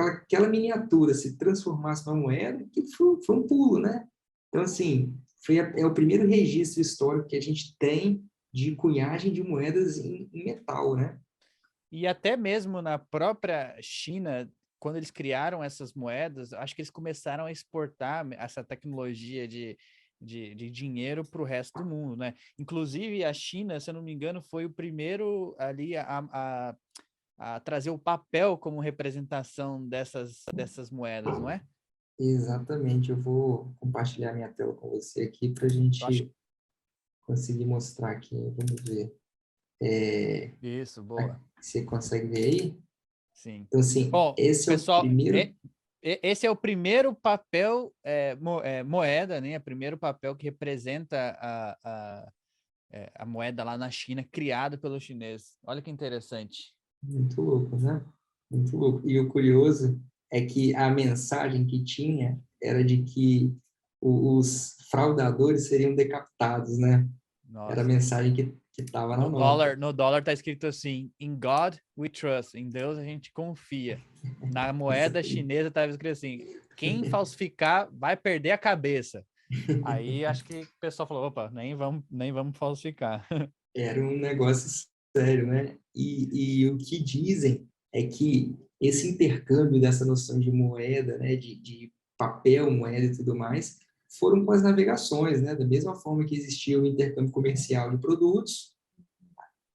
aquela miniatura se transformasse numa moeda, que foi um pulo, né? Então, assim, é o primeiro registro histórico que a gente tem de cunhagem de moedas em metal, né? E até mesmo na própria China, quando eles criaram essas moedas, acho que eles começaram a exportar essa tecnologia de dinheiro para o resto do mundo, né? Inclusive, a China, se eu não me engano, foi o primeiro ali a trazer o papel como representação dessas moedas, não é? Exatamente. Eu vou compartilhar minha tela com você aqui para a Eu acho gente conseguir mostrar aqui. Vamos ver. isso, boa. Você consegue ver aí? Sim. Então, assim, Bom, esse é o pessoal, primeiro. esse é o primeiro papel, moeda, né? O primeiro papel que representa a moeda lá na China, criado pelo chinês. Olha que interessante. Muito louco, né? Muito louco. E o curioso é que a mensagem que tinha era de que os fraudadores seriam decapitados, né? Era a Nossa. mensagem que estava na nota. No dólar tá escrito assim: In God we trust. Em Deus a gente confia. Na moeda chinesa estava escrito assim: quem falsificar vai perder a cabeça. Aí acho que o pessoal falou: opa, nem vamos falsificar. Era um negócio sério, né? E o que dizem é que esse intercâmbio dessa noção de moeda, né, de papel, moeda e tudo mais, foram com as navegações, né? Da mesma forma que existia o intercâmbio comercial de produtos,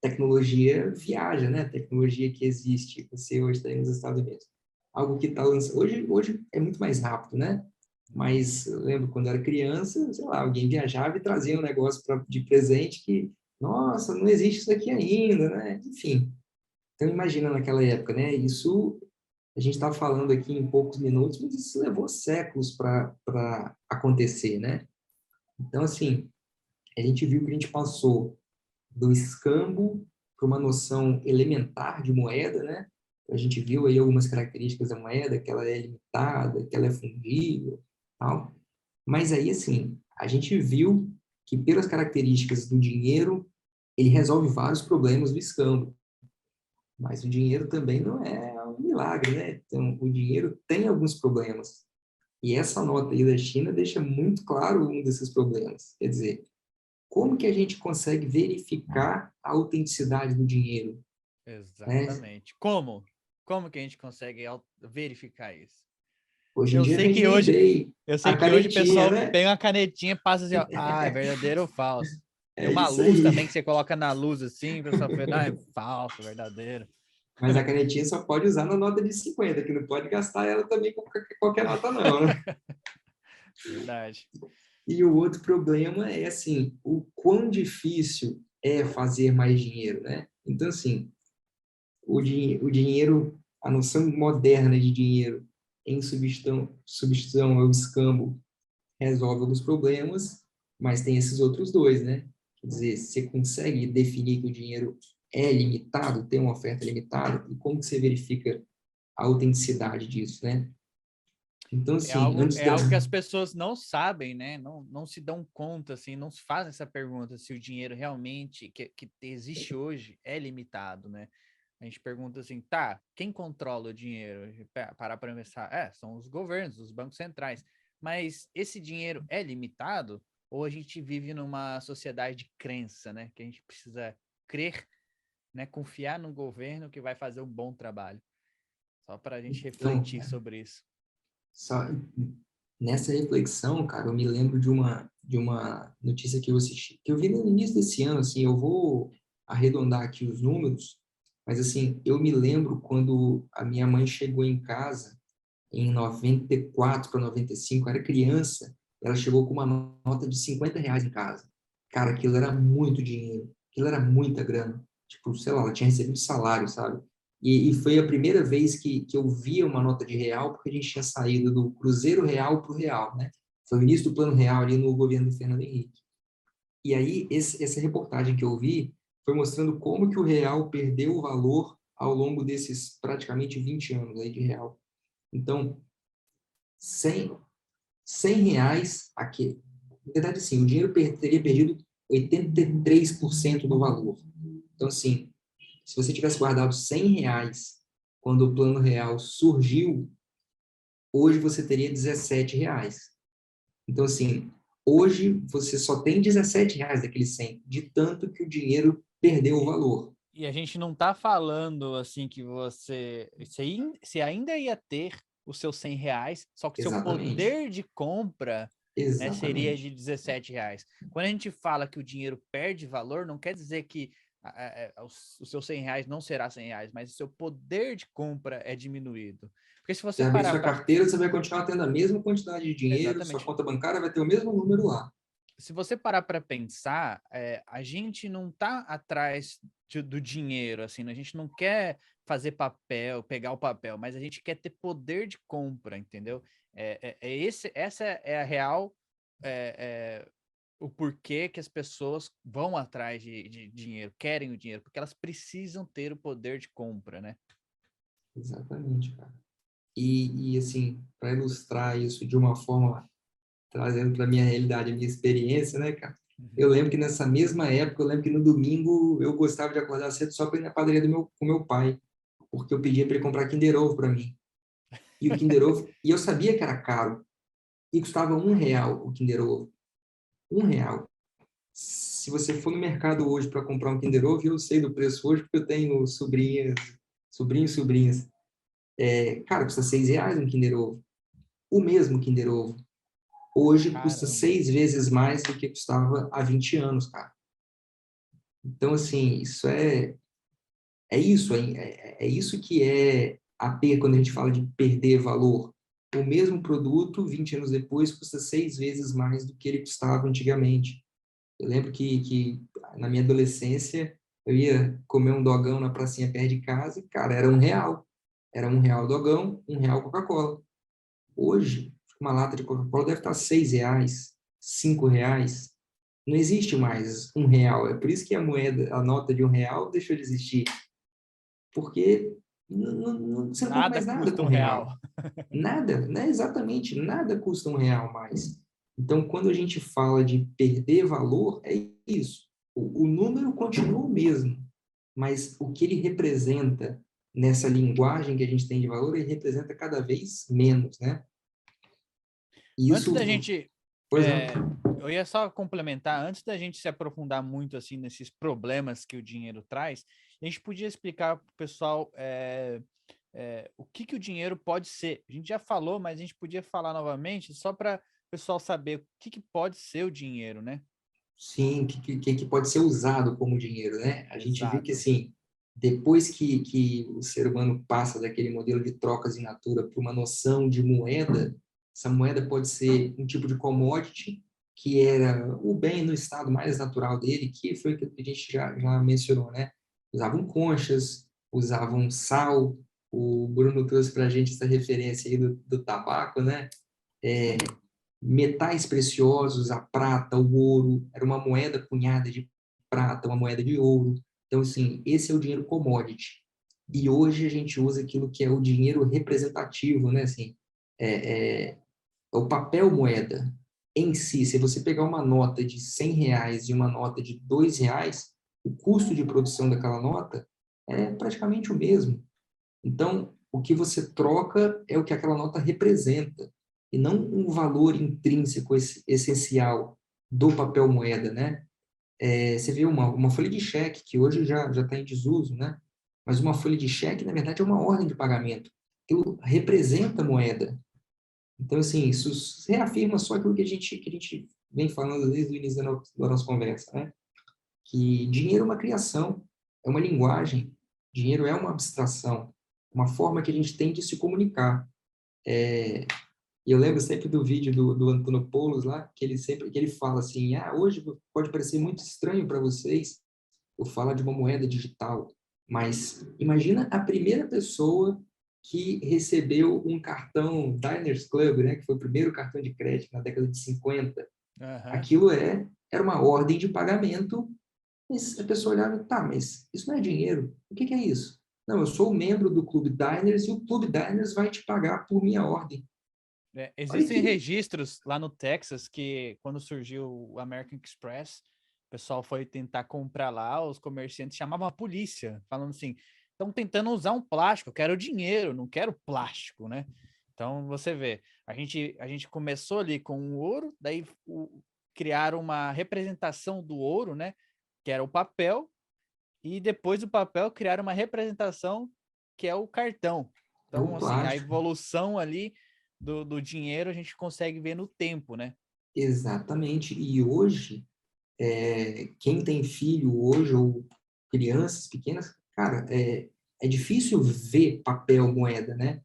tecnologia viaja, né? Tecnologia que existe, você hoje está aí nos Estados Unidos. Algo que está lançando... Hoje é muito mais rápido, né? Mas eu lembro quando eu era criança, sei lá, alguém viajava e trazia um negócio de presente que, nossa, não existe isso aqui ainda, né? Enfim, então imagina naquela época, né? Isso, a gente está falando aqui em poucos minutos, mas isso levou séculos para acontecer, né? Então, assim, a gente viu que a gente passou do escambo para uma noção elementar de moeda, né? A gente viu aí algumas características da moeda, que ela é limitada, que ela é fungível, tal. Mas aí, assim, a gente viu que pelas características do dinheiro, ele resolve vários problemas do escambo. Mas o dinheiro também não é um milagre, né? Então, o dinheiro tem alguns problemas. E essa nota aí da China deixa muito claro um desses problemas. Quer dizer, como que a gente consegue verificar a autenticidade do dinheiro, né? Exatamente. Como? Como que a gente consegue verificar isso? Hoje em Eu dia sei vende que no hoje, eBay eu a sei que hoje o canetinha, pessoal né? pega uma canetinha, e passa assim, ó, é verdadeiro ou falso. Tem É uma isso luz aí. também que você coloca na luz assim, o pessoal fala, não, é falso, verdadeiro. Mas a canetinha só pode usar na nota de 50, que não pode gastar ela também com qualquer nota não, né? Verdade. E o outro problema é, assim, o quão difícil é fazer mais dinheiro, né? Então, assim, o dinheiro, a noção moderna de dinheiro em substituição ao escambo resolve alguns problemas, mas tem esses outros dois, né? Quer dizer, você consegue definir que o dinheiro é limitado, tem uma oferta limitada, e como que você verifica a autenticidade disso, né? Então, assim, antes É da... algo que as pessoas não sabem, né? Não se dão conta, assim, não se fazem essa pergunta se o dinheiro realmente que existe hoje é limitado, né? A gente pergunta assim, tá, quem controla o dinheiro? A gente parar para pensar, são os governos, os bancos centrais. Mas esse dinheiro é limitado? Ou a gente vive numa sociedade de crença, né? Que a gente precisa crer, né? Confiar no governo que vai fazer um bom trabalho. Só para a gente Então, refletir sobre isso. só nessa reflexão, cara, eu me lembro de uma notícia que eu assisti, que eu vi no início desse ano, assim, eu vou arredondar aqui os números, mas assim, eu me lembro quando a minha mãe chegou em casa em 94 para 95, eu era criança, ela chegou com uma nota de R$ 50 em casa. Cara, aquilo era muito dinheiro, aquilo era muita grana. Tipo, sei lá, ela tinha recebido salário, sabe? E foi a primeira vez que eu via uma nota de real, porque a gente tinha saído do Cruzeiro Real para o Real, né? Foi o início do Plano Real ali no governo do Fernando Henrique. E aí, essa reportagem que eu vi foi mostrando como que o real perdeu o valor ao longo desses praticamente 20 anos aí de real. Então, 100, R$ 100 aqui. Na verdade, sim, o dinheiro teria perdido 83% do valor. Então, assim, se você tivesse guardado R$ 100 quando o plano real surgiu, hoje você teria R$ 17. Então, assim, hoje você só tem R$ 17 daqueles 100, de tanto que o dinheiro perdeu o valor. E a gente não tá falando assim que você ainda ia ter os seus R$ 100, só que seu Exatamente. poder de compra, né, seria de Exatamente. R$ 17. Quando a gente fala que o dinheiro perde valor, não quer dizer que o seu R$ 100 não será R$ 100, mas o seu poder de compra é diminuído. Porque se você Você abrir parar sua para... carteira, você vai continuar tendo a mesma quantidade de dinheiro, sua Exatamente. conta bancária vai ter o mesmo número lá. Se você parar para pensar, a gente não tá atrás do dinheiro, assim, né? A gente não quer fazer papel, pegar o papel, mas a gente quer ter poder de compra, entendeu? Essa é a real, é, é, o porquê que as pessoas vão atrás de dinheiro, querem o dinheiro, porque elas precisam ter o poder de compra, né? Exatamente, cara. E assim, para ilustrar isso de uma forma, trazendo para minha realidade, a minha experiência, né, cara? Eu Uhum. lembro que nessa mesma época, eu lembro que no domingo eu gostava de acordar cedo só para ir na padaria com meu pai, porque eu pedia para ele comprar Kinder Ovo para mim. E o Kinder Ovo, e eu sabia que era caro, e custava R$ 1 o Kinder Ovo. R$ 1. Se você for no mercado hoje para comprar um Kinder Ovo, eu sei do preço hoje, porque eu tenho sobrinhos e sobrinhas. Cara, custa R$ 6 um Kinder Ovo. O mesmo Kinder Ovo. Hoje custa Caramba. 6 vezes mais do que custava há 20 anos, cara. Então, assim, é isso, é isso que é quando a gente fala de perder valor. O mesmo produto, 20 anos depois, custa 6 vezes mais do que ele custava antigamente. Eu lembro que na minha adolescência, eu ia comer um dogão na pracinha perto de casa e, cara, era R$ 1. Era R$ 1 dogão, R$ 1 Coca-Cola. Hoje, uma lata de Coca-Cola deve estar R$ 6, R$ 5. Não existe mais R$ 1. É por isso que a nota de R$ 1 deixou de existir. Porque você não compra Nada mais nada custa com R$ 1. real. Nada, né? Exatamente, nada custa R$ 1 mais. Então, quando a gente fala de perder valor, é isso. O número continua o mesmo, mas o que ele representa nessa linguagem que a gente tem de valor, ele representa cada vez menos, né? E Antes isso, da gente, pois não. é, eu ia só complementar, antes da gente se aprofundar muito assim nesses problemas que o dinheiro traz, a gente podia explicar para o pessoal o que o dinheiro pode ser. A gente já falou, mas a gente podia falar novamente só para o pessoal saber o que pode ser o dinheiro, né? Sim, que pode ser usado como dinheiro, né? A gente viu que, Exato. assim, depois que o ser humano passa daquele modelo de trocas in natura para uma noção de moeda, essa moeda pode ser um tipo de commodity, que era o bem no estado mais natural dele, que foi o que a gente já mencionou, né? Usavam conchas, usavam sal, o Bruno trouxe para a gente essa referência aí do tabaco, né? Metais preciosos, a prata, o ouro, era uma moeda cunhada de prata, uma moeda de ouro. Então, assim, esse é o dinheiro commodity. E hoje a gente usa aquilo que é o dinheiro representativo, né? Assim, é, é, é o papel moeda em si. Se você pegar uma nota de R$ 100 e uma nota de R$ 2, o custo de produção daquela nota é praticamente o mesmo. Então, o que você troca é o que aquela nota representa, e não um valor intrínseco essencial do papel moeda, né? Você vê uma folha de cheque, que hoje já está em desuso, né? Mas uma folha de cheque, na verdade, é uma ordem de pagamento. Aquilo representa a moeda. Então, assim, isso reafirma só aquilo que a gente vem falando desde o início da nossa conversa, né? Que dinheiro é uma criação, é uma linguagem, dinheiro é uma abstração, uma forma que a gente tem de se comunicar. E eu lembro sempre do vídeo do Antonopoulos lá, que ele fala assim, hoje pode parecer muito estranho para vocês eu falar de uma moeda digital, mas imagina a primeira pessoa que recebeu um cartão Diners Club, né, que foi o primeiro cartão de crédito na década de 50. Aham. Aquilo era uma ordem de pagamento, mas a pessoa olhava, tá, mas isso não é dinheiro. O que é isso? Não, eu sou membro do Clube Diners e o Clube Diners vai te pagar por minha ordem. Olha Existem que registros lá no Texas que, quando surgiu o American Express, o pessoal foi tentar comprar lá, os comerciantes chamavam a polícia, falando assim: estão tentando usar um plástico, eu quero dinheiro, não quero plástico, né? Então, você vê, a gente começou ali com o ouro, daí criaram uma representação do ouro, né? Que era o papel, e depois do papel criaram uma representação que é o cartão. é Então, o assim, a plástico. evolução ali do dinheiro a gente consegue ver no tempo, né? Exatamente. E hoje, quem tem filho hoje, ou crianças pequenas, cara, é difícil ver papel moeda, né?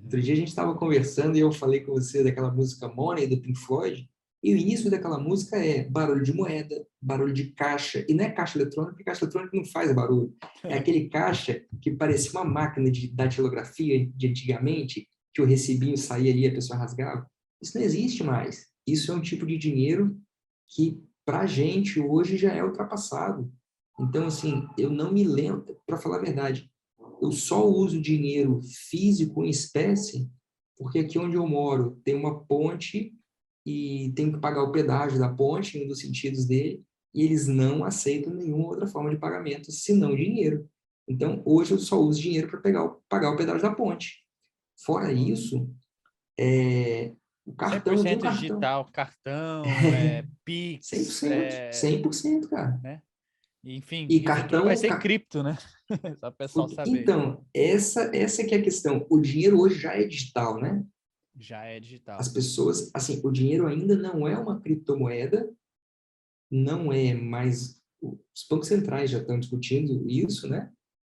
Outro Uhum. dia a gente estava conversando e eu falei com você daquela música Money, do Pink Floyd, e o início daquela música é barulho de moeda, barulho de caixa, e não é caixa eletrônica, porque caixa eletrônica não faz barulho. É aquele caixa que parecia uma máquina de datilografia de antigamente, que o recibinho saía ali e a pessoa rasgava. Isso não existe mais. Isso é um tipo de dinheiro que, para a gente, hoje já é ultrapassado. Então, assim, eu não me lembro, para falar a verdade, eu só uso dinheiro físico em espécie porque aqui onde eu moro tem uma ponte e tenho que pagar o pedágio da ponte, em um dos sentidos dele, e eles não aceitam nenhuma outra forma de pagamento senão dinheiro. Então, hoje eu só uso dinheiro para pagar o pedágio da ponte. Fora isso, o cartão, eu tenho 100% um cartão. digital, cartão, cem por Pix, cento 100%, cara. né? Enfim, E isso tudo vai cartão, ser cripto, né? Só o pessoal saber. então, essa que é a questão. O dinheiro hoje já é digital, né? Já é As digital. pessoas, assim, o dinheiro ainda não é uma criptomoeda, não é mais. Os bancos centrais já estão discutindo isso, né?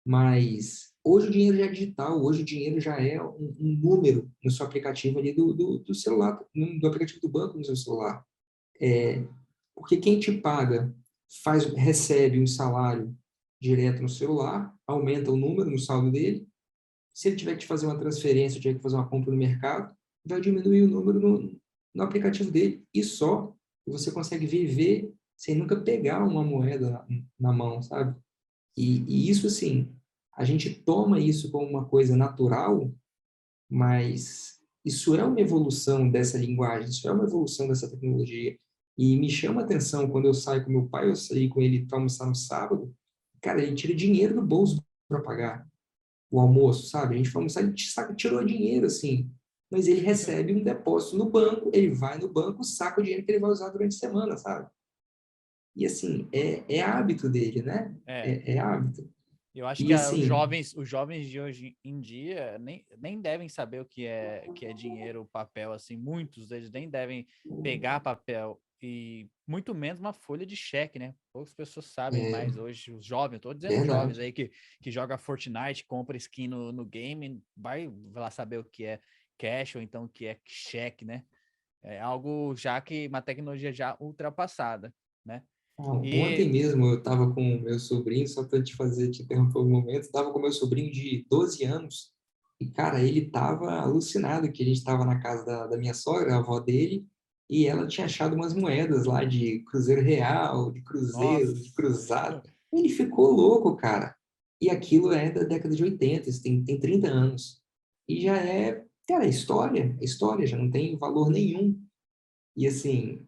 Mas hoje o dinheiro já é digital, hoje o dinheiro já é um número no seu aplicativo ali do celular, do aplicativo do banco no seu celular. Porque quem te paga recebe um salário direto no celular, aumenta o número no saldo dele. Se ele tiver que fazer uma transferência, tiver que fazer uma compra no mercado, vai diminuir o número no aplicativo dele. E só você consegue viver sem nunca pegar uma moeda na mão, sabe? E isso, assim, a gente toma isso como uma coisa natural, mas isso é uma evolução dessa linguagem, isso é uma evolução dessa tecnologia. E me chama a atenção quando eu saio com meu pai, eu saí com ele para almoçar no sábado, cara, ele tira dinheiro do bolso para pagar o almoço, sabe? A gente foi almoçar, ele tirou dinheiro, assim, mas ele recebe um depósito no banco, ele vai no banco, saca o dinheiro que ele vai usar durante a semana, sabe? E, assim, é hábito dele, né? É, É hábito. eu acho E, que assim, os jovens de hoje em dia nem devem saber o que é dinheiro, papel, assim, muitos deles nem devem pegar papel e muito menos uma folha de cheque, né? Poucas pessoas sabem é mais hoje, os jovens, tô dizendo jovens verdade. aí que joga Fortnite, compra skin no game, vai lá saber o que é cash ou então o que é cheque, né? É algo já que uma tecnologia já ultrapassada, né? Ontem E mesmo eu estava com meu sobrinho, só para te interromper um momento, estava com meu sobrinho de 12 anos, e, cara, ele estava alucinado que a gente estava na casa da minha sogra, a avó dele, e ela tinha achado umas moedas lá de Cruzeiro Real, de Cruzeiro, de nossa, Cruzado. Ele ficou louco, cara. E aquilo é da década de 80, isso tem 30 anos. E já cara, é história, já não tem valor nenhum. E, assim,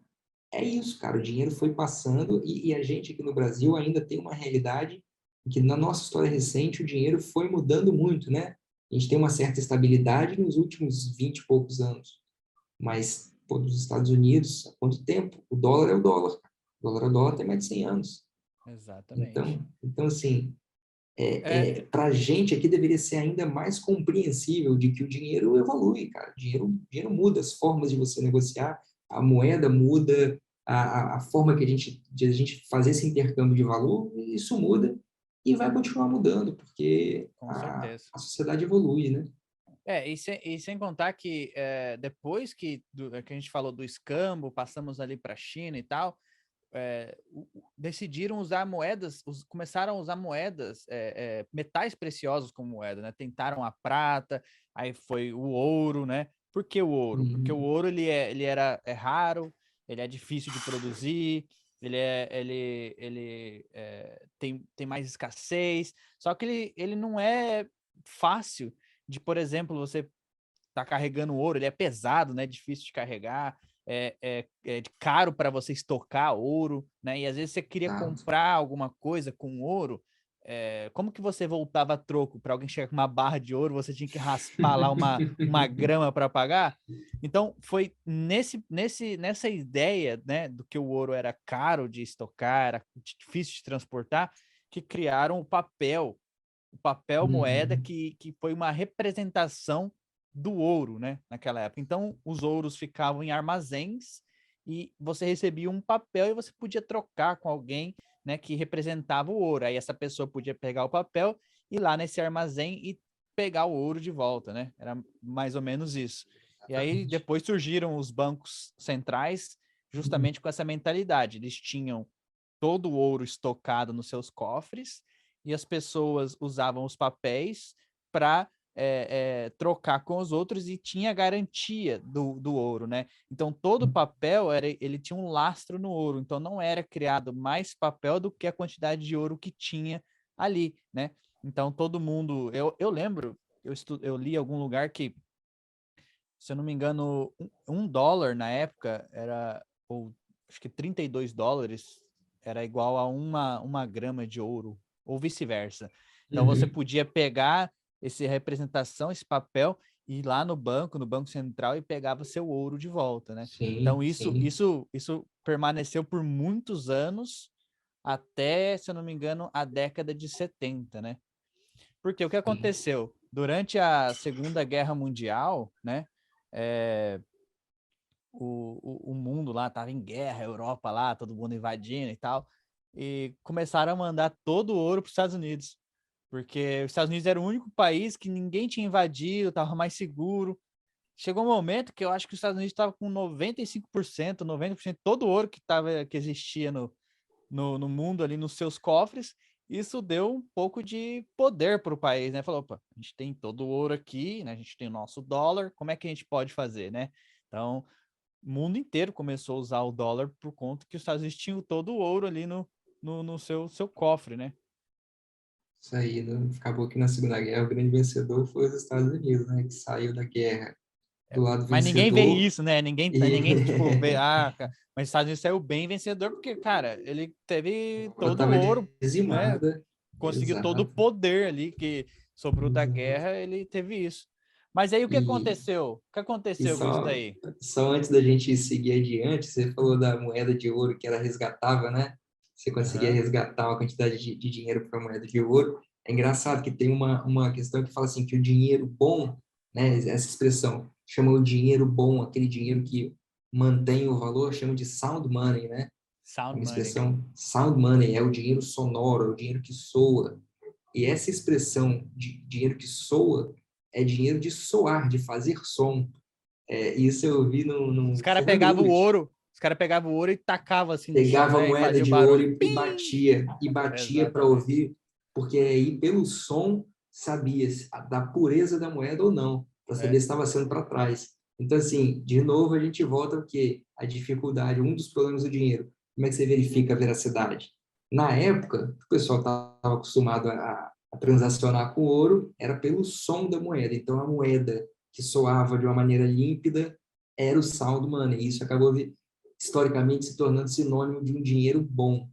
é isso, cara. O dinheiro foi passando e a gente aqui no Brasil ainda tem uma realidade que na nossa história recente o dinheiro foi mudando muito, né? A gente tem uma certa estabilidade nos últimos 20 e poucos anos, mas, pô, nos Estados Unidos, há quanto tempo? O dólar é o dólar. O dólar é o dólar tem mais de 100 anos. Exatamente. Então assim, É, para a gente aqui deveria ser ainda mais compreensível de que o dinheiro evolui, cara. O dinheiro muda as formas de você negociar, a moeda muda, a forma que de a gente fazer esse intercâmbio de valor, isso muda e vai continuar mudando, porque com certeza. a sociedade evolui, né? E sem contar que depois que a gente falou do escambo, passamos ali para a China e tal, decidiram usar moedas, começaram a usar moedas, metais preciosos como moeda, né? Tentaram a prata, aí foi o ouro, né? Por que o ouro? Porque o Uhum. ouro é raro, ele é difícil de produzir, tem mais escassez, só que ele não é fácil de, por exemplo, você tá carregando ouro, ele é pesado, né? Difícil de carregar, é caro para você estocar ouro, né? E às vezes você queria Exato. comprar alguma coisa com ouro. Como que você voltava a troco para alguém chegar com uma barra de ouro? Você tinha que raspar lá uma grama para pagar. Então foi nessa ideia, né, do que o ouro era caro de estocar, era difícil de transportar, que criaram o papel moeda Uhum. que foi uma representação do ouro, né, naquela época. Então, os ouros ficavam em armazéns e você recebia um papel e você podia trocar com alguém, né, que representava o ouro. Aí essa pessoa podia pegar o papel e ir lá nesse armazém e pegar o ouro de volta, né? Era mais ou menos isso. E aí Exatamente. depois surgiram os bancos centrais Uhum. justamente com essa mentalidade. Eles tinham todo o ouro estocado nos seus cofres e as pessoas usavam os papéis para trocar com os outros e tinha garantia do ouro, né? Então todo papel ele tinha um lastro no ouro, então não era criado mais papel do que a quantidade de ouro que tinha ali, né? Então todo mundo, eu lembro, eu li em algum lugar que, se eu não me engano, um dólar na época era, ou acho que US$ 32 era igual a uma grama de ouro, ou vice-versa. Então você Uhum. podia pegar essa representação, esse papel, e ir lá no Banco Central, e pegava seu ouro de volta, né? Então Sim, isso, sim. isso, isso permaneceu por muitos anos, até, se eu não me engano, a década de 70, né? Porque o que Sim. aconteceu? Durante a Segunda Guerra Mundial, né? É, o mundo lá estava em guerra, a Europa lá, todo mundo invadindo e tal, e começaram a mandar todo o ouro para os Estados Unidos, porque os Estados Unidos era o único país que ninguém tinha invadido, estava mais seguro. Chegou um momento que eu acho que os Estados Unidos estava com 95%, 90%, todo o ouro que existia no mundo ali nos seus cofres. Isso deu um pouco de poder para o país, né? Falou, opa, a gente tem todo o ouro aqui, né? A gente tem o nosso dólar, como é que a gente pode fazer, né? Então, o mundo inteiro começou a usar o dólar por conta que os Estados Unidos tinham todo o ouro ali no seu cofre, né? Isso aí, né? Acabou que na Segunda Guerra o grande vencedor foi os Estados Unidos, né? Que saiu da guerra do lado Mas ninguém vê vencedor isso, né? Ninguém tipo, vê, e mas os Estados Unidos saiu bem vencedor, porque, cara, ele teve ela todo o estava ouro, né? dizimada. Conseguiu todo o Exato, poder ali que sobrou da exato. guerra, ele teve isso. Mas aí o que E, aconteceu? O que e aconteceu com isso só, daí? só antes da gente seguir adiante, você falou da moeda de ouro que ela resgatava, né? Você conseguia Aham. resgatar uma quantidade de dinheiro para moeda de ouro. É engraçado que tem uma questão que fala assim que o dinheiro bom, né? Essa expressão, chama o dinheiro bom, aquele dinheiro que mantém o valor, chama de sound money, né? É Sound uma money. expressão, sound money é o dinheiro sonoro, é o dinheiro que soa. E essa expressão de dinheiro que soa é dinheiro de soar, de fazer som. Isso eu vi no Fernando Ulrich. Os cara pegavam o ouro e tacavam assim no chão, Pegava a né? E moeda fazia o de ouro barulho. e Pim! batia para Exatamente. ouvir, porque aí pelo som sabia da pureza da moeda ou não, para saber É, se estava sendo para trás. Então, assim, de novo a gente volta ao que a dificuldade, um dos problemas do dinheiro. Como é que você verifica a veracidade? Na época, o pessoal estava acostumado a transacionar com ouro, era pelo som da moeda. Então, a moeda que soava de uma maneira límpida era o sound money. Isso acabou historicamente se tornando sinônimo de um dinheiro bom.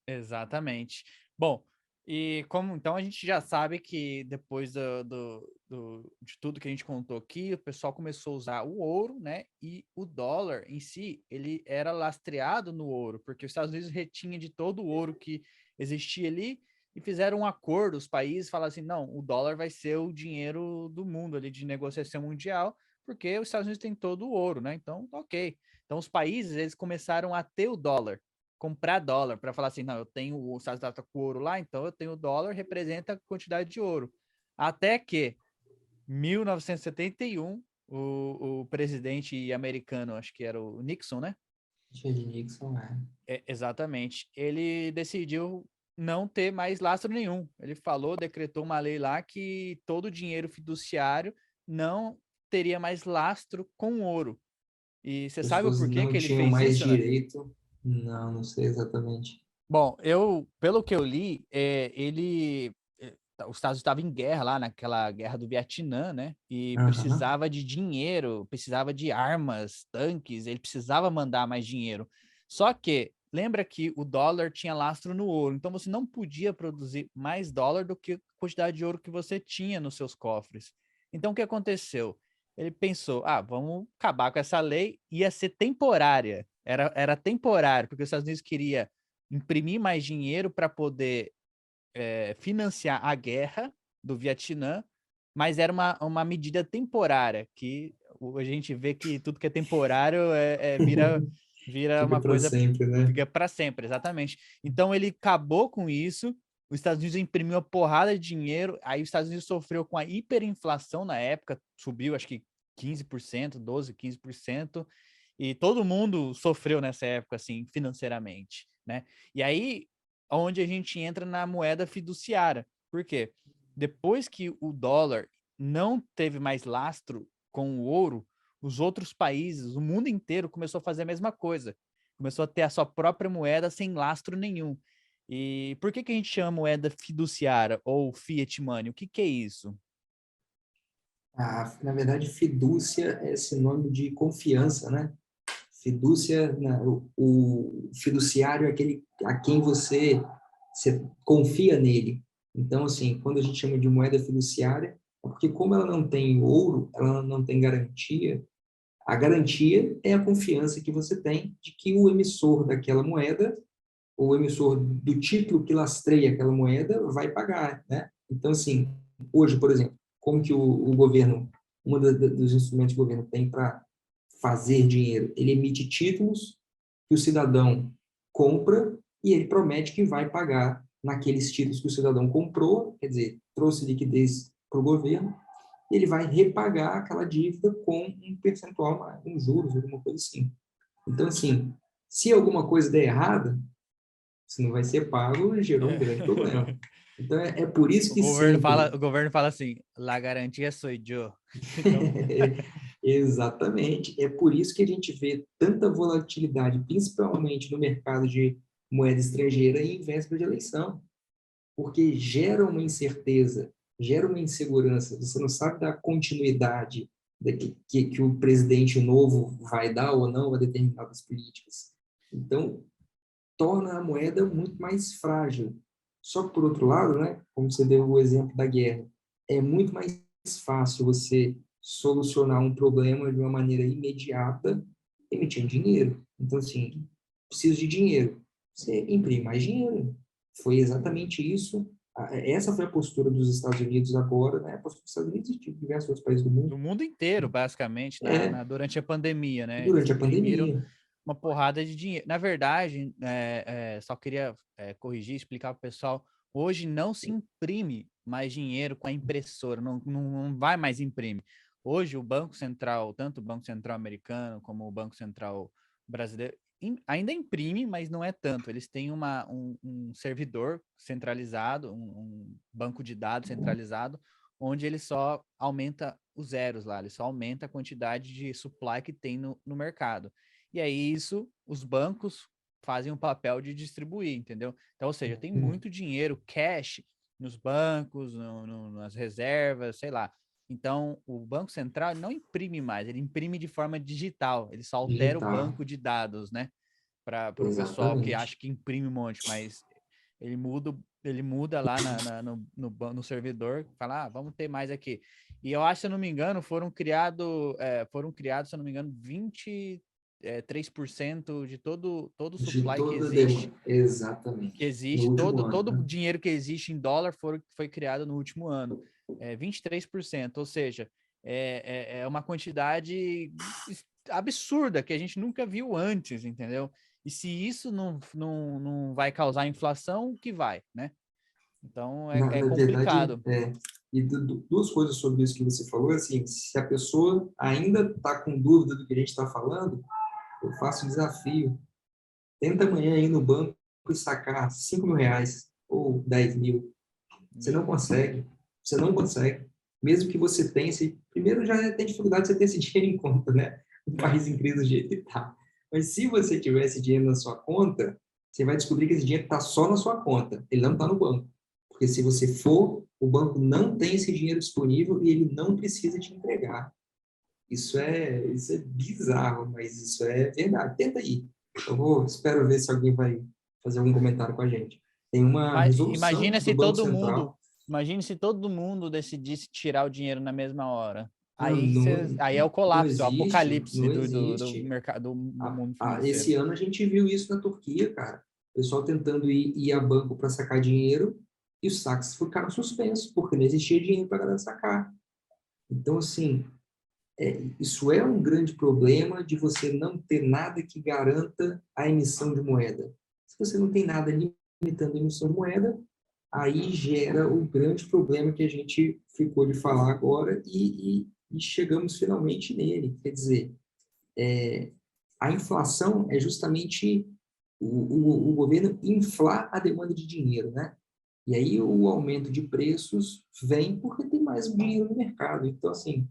exatamente. Bom, E como então a gente já sabe que depois de tudo que a gente contou aqui, o pessoal começou a usar o ouro, né? E o dólar em si, ele era lastreado no ouro, porque os Estados Unidos retinha de todo o ouro que existia ali e fizeram um acordo, os países falaram assim, não, o dólar vai ser o dinheiro do mundo ali de negociação mundial, porque os Estados Unidos têm todo o ouro, né? Então, ok. Então os países, eles começaram a ter o dólar, comprar dólar para falar assim, não, eu tenho o Estados Unidos tá com ouro lá, então eu tenho o dólar, representa a quantidade de ouro. Até que 1971, o presidente americano, acho que era o Nixon, né? Richard Nixon, é. Exatamente. Ele decidiu não ter mais lastro nenhum. Ele falou, decretou uma lei lá que todo o dinheiro fiduciário não teria mais lastro com ouro. E você sabe o Pessoas porquê não que ele tinham fez mais isso, né? direito. Não, não sei exatamente. Bom, pelo que eu li, os Estados Unidos estavam em guerra lá, naquela guerra do Vietnã, né? E Aham. precisava de dinheiro, precisava de armas, tanques, ele precisava mandar mais dinheiro. Só que, lembra que o dólar tinha lastro no ouro, então você não podia produzir mais dólar do que a quantidade de ouro que você tinha nos seus cofres. Então, o que aconteceu? Ele pensou, vamos acabar com essa lei, ia ser temporária, era temporário, porque os Estados Unidos queria imprimir mais dinheiro para poder financiar a guerra do Vietnã, mas era uma medida temporária, que a gente vê que tudo que é temporário vira Fica uma para coisa, sempre, né? fica para sempre, exatamente. Então ele acabou com isso, os Estados Unidos imprimiu uma porrada de dinheiro, aí os Estados Unidos sofreu com a hiperinflação na época, subiu acho que 15%, 12, 15%, e todo mundo sofreu nessa época, assim, financeiramente, né? E aí, onde a gente entra na moeda fiduciária. Por quê? Depois que o dólar não teve mais lastro com o ouro, os outros países, o mundo inteiro começou a fazer a mesma coisa. Começou a ter a sua própria moeda sem lastro nenhum. E por que a gente chama moeda fiduciária ou fiat money? O que é isso? Na verdade, fidúcia é sinônimo de confiança, né? Fidúcia, o fiduciário é aquele a quem você confia nele. Então, assim, quando a gente chama de moeda fiduciária, é porque como ela não tem ouro, ela não tem garantia, a garantia é a confiança que você tem de que o emissor daquela moeda, ou o emissor do título que lastreia aquela moeda, vai pagar, né? Então, assim, hoje, por exemplo, como que o governo, dos instrumentos que o governo tem para fazer dinheiro? Ele emite títulos que o cidadão compra e ele promete que vai pagar naqueles títulos que o cidadão comprou, quer dizer, trouxe liquidez para o governo, e ele vai repagar aquela dívida com um percentual, um juros, alguma coisa assim. Então, assim, se alguma coisa der errada, se não vai ser pago, gerou um grande problema. Então, é por isso O que governo fala, sempre o governo fala assim, la garantia soy yo. Então, Exatamente. É por isso que a gente vê tanta volatilidade, principalmente no mercado de moeda estrangeira em véspera de eleição, porque gera uma incerteza, gera uma insegurança. Você não sabe da continuidade que o presidente novo vai dar ou não a determinadas políticas. Então, torna a moeda muito mais frágil. Só que, por outro lado, né, como você deu o exemplo da guerra, é muito mais fácil você solucionar um problema de uma maneira imediata emitindo dinheiro. Então, assim, preciso de dinheiro. Você imprime mais dinheiro. Foi exatamente isso. Essa foi a postura dos Estados Unidos agora, né? A postura dos Estados Unidos e de diversos outros países do mundo. do mundo inteiro, basicamente, É, durante a pandemia, né? Eles durante a imprimiram pandemia. uma porrada de dinheiro. Na verdade, só queria corrigir, explicar para o pessoal, hoje não se imprime mais dinheiro com a impressora, não vai mais imprimir. Hoje o Banco Central, tanto o Banco Central americano como o Banco Central brasileiro, ainda imprime, mas não é tanto. Eles têm um servidor centralizado, um banco de dados centralizado, onde ele só aumenta os zeros lá, ele só aumenta a quantidade de supply que tem no mercado. E aí isso, os bancos fazem o papel de distribuir, entendeu? Então, ou seja, tem muito dinheiro cash nos bancos, nas reservas, sei lá. Então, o Banco Central não imprime mais, ele imprime de forma digital, ele só altera o Digital. banco de dados, né? Para o pessoal que acha Exatamente. que imprime um monte, mas ele muda Ele muda lá no servidor, fala, vamos ter mais aqui. E eu acho, se eu não me engano, foram criados, se eu não me engano, 23% de todo o De supply toda a demanda. Exatamente. No último ano, todo o né? dinheiro que existe em dólar foi criado no último ano. 23%, ou seja, é uma quantidade absurda que a gente nunca viu antes, entendeu? E se isso não vai causar inflação, o que vai, né? Então é Na verdade, complicado. e duas coisas sobre isso que você falou, assim, se a pessoa ainda está com dúvida do que a gente está falando, eu faço um desafio. Tenta amanhã ir no banco e sacar 5.000 reais ou 10.000. Você não consegue. Você não consegue. Mesmo que você tenha, primeiro já tem dificuldade de você ter esse dinheiro em conta, né? Um país em crise do jeito que está. Mas se você tiver esse dinheiro na sua conta, você vai descobrir que esse dinheiro está só na sua conta. Ele não está no banco. Porque se você for, o banco não tem esse dinheiro disponível e ele não precisa te entregar. Isso é bizarro, mas isso é verdade. Tenta aí. Espero ver se alguém vai fazer algum comentário com a gente. Tem uma resolução Imagina do se Banco todo mundo, Central. imagine se todo mundo decidisse tirar o dinheiro na mesma hora. Aí, Não, aí é o não colapso, é o existe, apocalipse não do existe. mercado, do mundo financeiro. Esse ano a gente viu isso na Turquia, cara. O pessoal tentando ir a banco para sacar dinheiro e os saques ficaram suspensos, porque não existia dinheiro para a galera sacar. Então, assim, isso é um grande problema de você não ter nada que garanta a emissão de moeda. Se você não tem nada limitando a emissão de moeda, aí gera o grande problema que a gente ficou de falar agora e chegamos finalmente nele. Quer dizer, a inflação é justamente o governo inflar a demanda de dinheiro, né? E aí o aumento de preços vem porque tem mais dinheiro no mercado. Então, assim,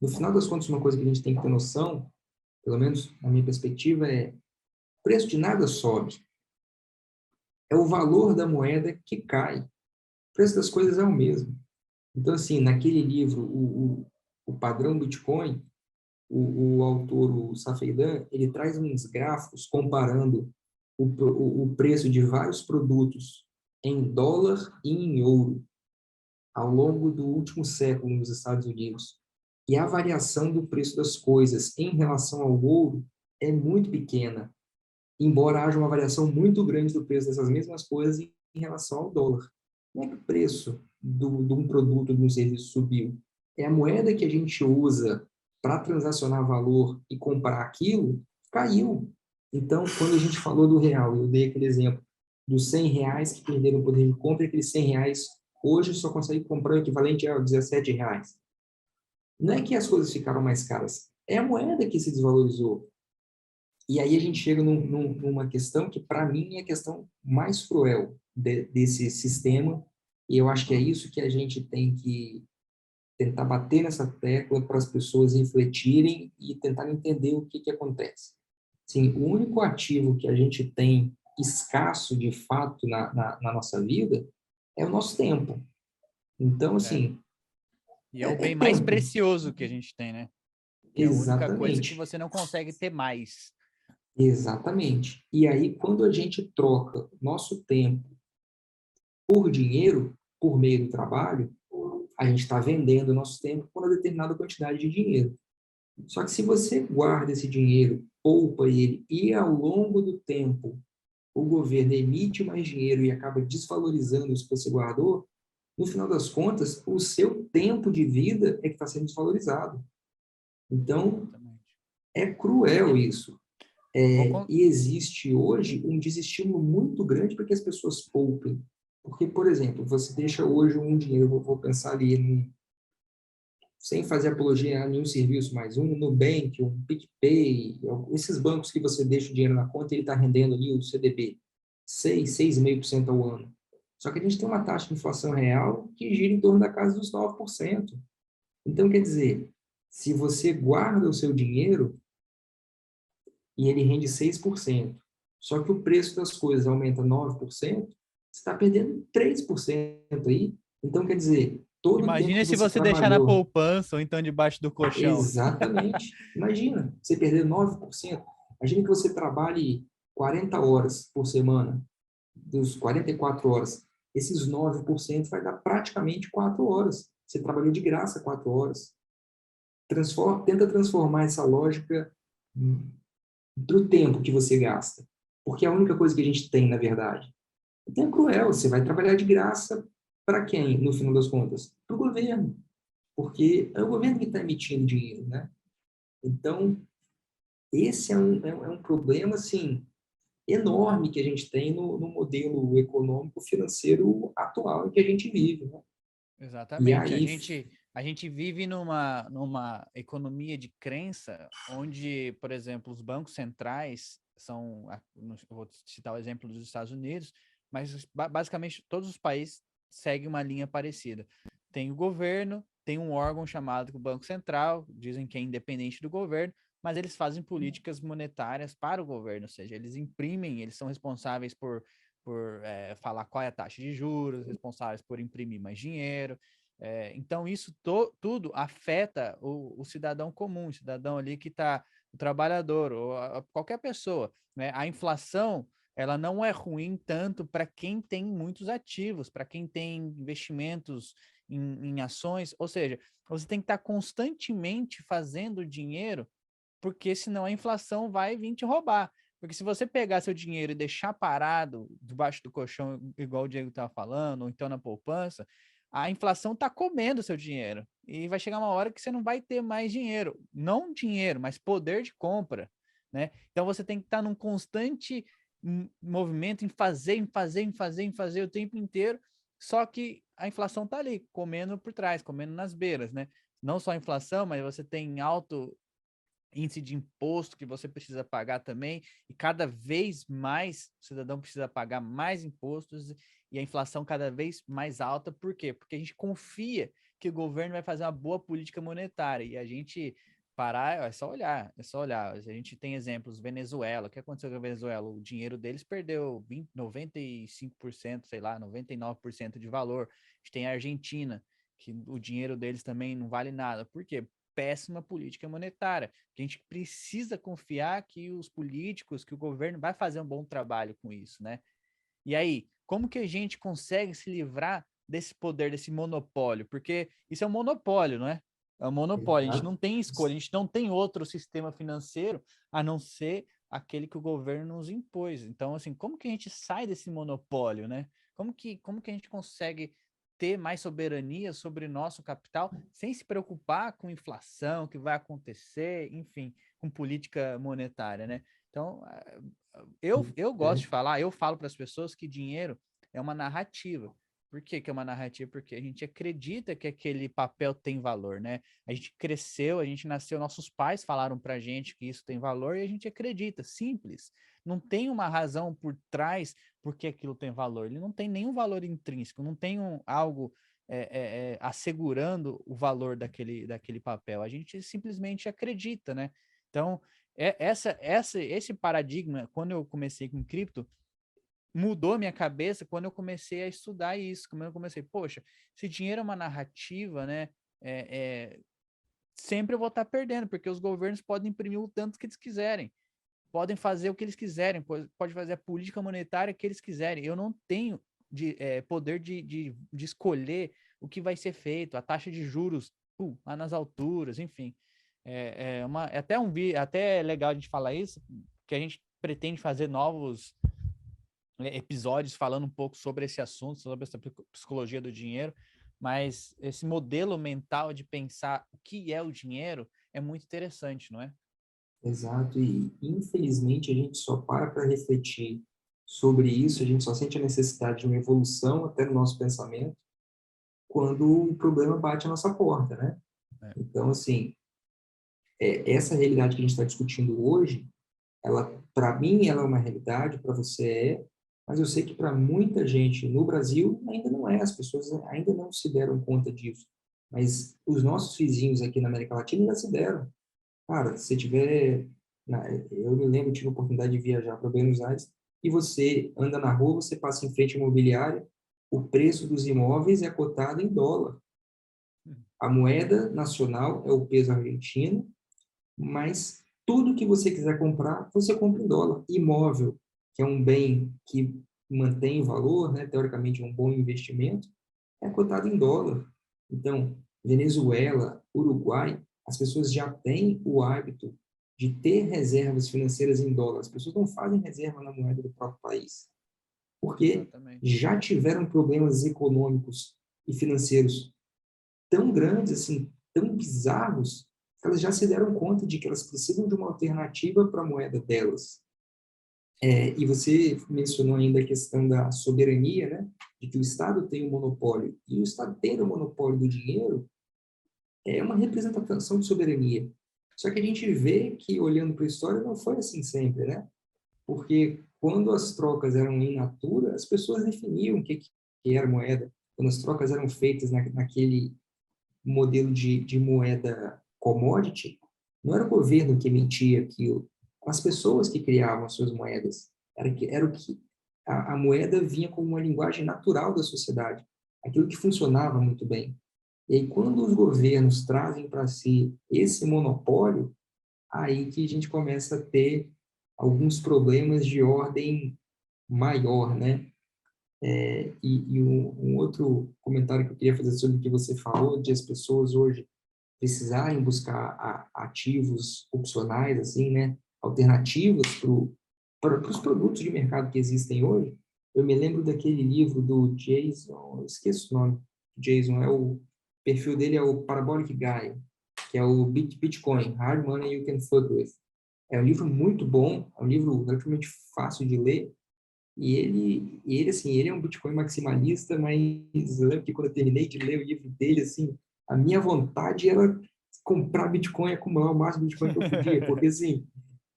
no final das contas, uma coisa que a gente tem que ter noção, pelo menos na minha perspectiva, é o preço de nada sobe. É o valor da moeda que cai. O preço das coisas é o mesmo. Então, assim, naquele livro, o Padrão Bitcoin, o autor, o Safeidan, ele traz uns gráficos comparando o preço de vários produtos em dólar e em ouro ao longo do último século nos Estados Unidos. E a variação do preço das coisas em relação ao ouro é muito pequena, embora haja uma variação muito grande do preço dessas mesmas coisas em relação ao dólar. Não é que o preço de um produto, de um serviço subiu. É a moeda que a gente usa para transacionar valor e comprar aquilo, caiu. Então, quando a gente falou do real, eu dei aquele exemplo dos 100 reais que perderam o poder de compra, e aqueles 100 reais hoje só consegue comprar o equivalente a 17 reais. Não é que as coisas ficaram mais caras, é a moeda que se desvalorizou. E aí a gente chega numa questão que, para mim, é a questão mais cruel desse sistema, e eu acho que é isso que a gente tem que tentar bater nessa tecla para as pessoas refletirem e tentar entender o que acontece. Sim, o único ativo que a gente tem escasso, de fato, na nossa vida é o nosso tempo. Então, É. assim, E é o bem mais tempo. precioso que a gente tem, né? Que é a única coisa que Exatamente. você não consegue ter mais. Exatamente. E aí, quando a gente troca nosso tempo por dinheiro, por meio do trabalho, a gente está vendendo nosso tempo por uma determinada quantidade de dinheiro. Só que se você guarda esse dinheiro, poupa ele, e ao longo do tempo o governo emite mais dinheiro e acaba desvalorizando isso que você guardou, no final das contas, o seu tempo de vida é que está sendo desvalorizado. Então, Exatamente. é cruel isso. Vou con- E existe hoje um desestímulo muito grande para que as pessoas poupem. Porque, por exemplo, você deixa hoje um dinheiro, vou pensar ali, sem fazer apologia a nenhum serviço, mas um Nubank, um PicPay, esses bancos que você deixa o dinheiro na conta e ele está rendendo ali o CDB, 6,5% ao ano. Só que a gente tem uma taxa de inflação real que gira em torno da casa dos 9%. Então, quer dizer, se você guarda o seu dinheiro, e ele rende 6%. Só que o preço das coisas aumenta 9%, você está perdendo 3% aí. Então, quer dizer, todo o tempo Imagina que se você você deixar na trabalhou, poupança ou então debaixo do colchão. exatamente, imagina, você perder 9%. Imagina que você trabalhe 40 horas por semana, dos 44 horas. esses 9% vai dar praticamente 4 horas. Você trabalhou de graça 4 horas. Tenta transformar essa lógica do tempo que você gasta. Porque é a única coisa que a gente tem, na verdade. O tempo é cruel, você vai trabalhar de graça para quem, no final das contas? Para o governo. Porque é o governo que está emitindo dinheiro, né? Então, esse é um problema, assim, enorme que a gente tem no modelo econômico financeiro atual em que a gente vive, né? E Exatamente. aí, A gente vive numa economia de crença onde, por exemplo, os bancos centrais são, eu vou citar o exemplo dos Estados Unidos, mas basicamente todos os países seguem uma linha parecida. Tem o governo, tem um órgão chamado Banco Central, dizem que é independente do governo, mas eles fazem políticas monetárias para o governo, ou seja, eles imprimem, eles são responsáveis por falar qual é a taxa de juros, responsáveis por imprimir mais dinheiro. Então, isso tudo afeta o cidadão comum, o cidadão ali que está, o trabalhador, ou qualquer pessoa. Né? A inflação, ela não é ruim tanto para quem tem muitos ativos, para quem tem investimentos em ações, ou seja, você tem que estar constantemente fazendo dinheiro, porque senão a inflação vai vir te roubar. Porque se você pegar seu dinheiro e deixar parado debaixo do colchão, igual o Diego estava falando, ou então na poupança, a inflação está comendo seu dinheiro. E vai chegar uma hora que você não vai ter mais dinheiro. Não dinheiro, mas poder de compra. Né? Então você tem que estar num constante movimento em fazer o tempo inteiro. Só que a inflação está ali, comendo por trás, comendo nas beiras. Né? Não só a inflação, mas você tem alto índice de imposto que você precisa pagar também, e cada vez mais o cidadão precisa pagar mais impostos e a inflação cada vez mais alta. Por quê? Porque a gente confia que o governo vai fazer uma boa política monetária e a gente parar, é só olhar, é só olhar. A gente tem exemplos, Venezuela, o que aconteceu com a Venezuela? O dinheiro deles perdeu 95%, sei lá, 99% de valor. A gente tem a Argentina, que o dinheiro deles também não vale nada. Por quê? Péssima política monetária. A gente precisa confiar que os políticos, que o governo vai fazer um bom trabalho com isso, né? E aí, como que a gente consegue se livrar desse poder, desse monopólio? Porque isso é um monopólio, não é? É um monopólio. A gente não tem escolha, a gente não tem outro sistema financeiro a não ser aquele que o governo nos impôs. Então, assim, como que a gente sai desse monopólio, né? Como que a gente consegue ter mais soberania sobre nosso capital sem se preocupar com inflação, que vai acontecer, enfim, com política monetária, né? Então, eu gosto de falar, eu falo para as pessoas que dinheiro é uma narrativa. Por que é uma narrativa? Porque a gente acredita que aquele papel tem valor, né? A gente cresceu, a gente nasceu, nossos pais falaram para a gente que isso tem valor e a gente acredita, simples. Não tem uma razão por trás porque aquilo tem valor. Ele não tem nenhum valor intrínseco, não tem algo assegurando o valor daquele papel. A gente simplesmente acredita, né? Então, esse paradigma, quando eu comecei com cripto, mudou minha cabeça quando eu comecei a estudar isso. Quando eu comecei, poxa, se dinheiro é uma narrativa, né? Sempre eu vou estar perdendo, porque os governos podem imprimir o tanto que eles quiserem, podem fazer o que eles quiserem, pode fazer a política monetária que eles quiserem. Eu não tenho poder de escolher o que vai ser feito, a taxa de juros lá nas alturas, enfim. Até é legal a gente falar isso, que a gente pretende fazer novos episódios falando um pouco sobre esse assunto, sobre essa psicologia do dinheiro, mas esse modelo mental de pensar o que é o dinheiro é muito interessante, não é? exato, e infelizmente a gente só para refletir sobre isso, a gente só sente a necessidade de uma evolução até no nosso pensamento quando o problema bate à nossa porta, né? É. Então, assim, essa realidade que a gente está discutindo hoje, ela, para mim, ela é uma realidade, para você mas eu sei que para muita gente no Brasil ainda não é, as pessoas ainda não se deram conta disso. Mas os nossos vizinhos aqui na América Latina já se deram. Cara, se tiver, eu me lembro, tive a oportunidade de viajar para Buenos Aires e você anda na rua, você passa em frente à imobiliária, o preço dos imóveis é cotado em dólar. A moeda nacional é o peso argentino, mas tudo que você quiser comprar, você compra em dólar. Imóvel, que é um bem que mantém o valor, né, teoricamente é um bom investimento, é cotado em dólar. Então, Venezuela, Uruguai, as pessoas já têm o hábito de ter reservas financeiras em dólar. As pessoas não fazem reserva na moeda do próprio país, porque Exatamente. já tiveram problemas econômicos e financeiros tão grandes, assim, tão bizarros, que elas já se deram conta de que elas precisam de uma alternativa para a moeda delas. E você mencionou ainda a questão da soberania, né? De que o Estado tem o monopólio. E o Estado tendo o monopólio do dinheiro é uma representação de soberania. Só que a gente vê que, olhando para a história, não foi assim sempre, né? Porque quando as trocas eram in natura, as pessoas definiam o que era moeda. Quando as trocas eram feitas naquele modelo de moeda commodity, não era o governo que emitia aquilo, eram as pessoas que criavam as suas moedas. Era o que a moeda vinha como uma linguagem natural da sociedade, aquilo que funcionava muito bem. E aí, quando os governos trazem para si esse monopólio, aí que a gente começa a ter alguns problemas de ordem maior, né? E um outro comentário que eu queria fazer sobre o que você falou, de as pessoas hoje precisarem buscar ativos opcionais, assim, né? Alternativas para os produtos de mercado que existem hoje. Eu me lembro daquele livro do Jason, eu esqueço o nome, Jason, o perfil dele é o Parabolic Guy, que é o Bitcoin, Hard Money You Can Fuck With. É um livro muito bom, é um livro relativamente fácil de ler, ele é um Bitcoin maximalista, mas eu lembro que quando eu terminei de ler o livro dele, assim, a minha vontade era comprar Bitcoin, acumular o máximo de Bitcoin que eu podia, porque, assim,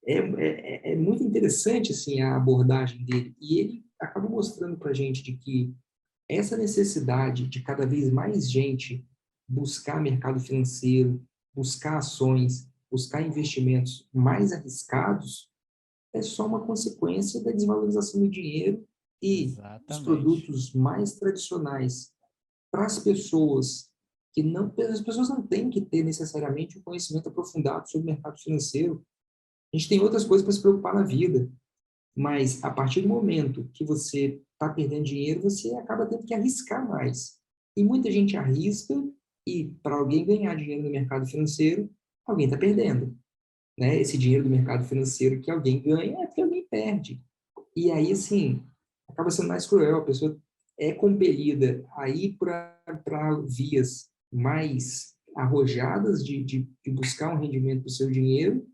é muito interessante, assim, a abordagem dele, e ele acaba mostrando para a gente de que essa necessidade de cada vez mais gente buscar mercado financeiro, buscar ações, buscar investimentos mais arriscados, é só uma consequência da desvalorização do dinheiro e os Exatamente. produtos mais tradicionais para as pessoas que não, as pessoas não têm que ter necessariamente um conhecimento aprofundado sobre o mercado financeiro. A gente tem outras coisas para se preocupar na vida, mas a partir do momento que você está perdendo dinheiro, você acaba tendo que arriscar mais. E muita gente arrisca e para alguém ganhar dinheiro no mercado financeiro, alguém está perdendo, né? Esse dinheiro do mercado financeiro que alguém ganha é porque alguém perde. E aí, assim, acaba sendo mais cruel. A pessoa é compelida a ir para vias mais arrojadas de buscar um rendimento do seu dinheiro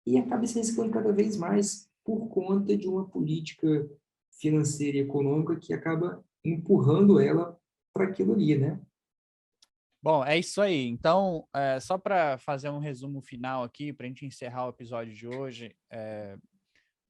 e acaba se arriscando cada vez mais por conta de uma política financeira e econômica que acaba empurrando ela para aquilo ali, né? Bom, é isso aí. Então, só para fazer um resumo final aqui, para a gente encerrar o episódio de hoje,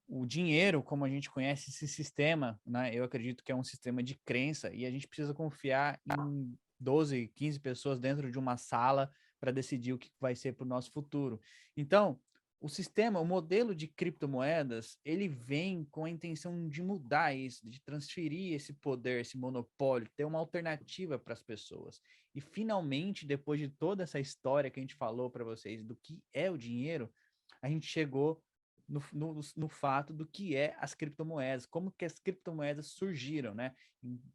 o dinheiro, como a gente conhece esse sistema, né? Eu acredito que é um sistema de crença e a gente precisa confiar em 12, 15 pessoas dentro de uma sala para decidir o que vai ser para o nosso futuro. Então, o sistema, o modelo de criptomoedas, ele vem com a intenção de mudar isso, de transferir esse poder, esse monopólio, ter uma alternativa para as pessoas. E finalmente, depois de toda essa história que a gente falou para vocês do que é o dinheiro, a gente chegou no fato do que é as criptomoedas, como que as criptomoedas surgiram, né?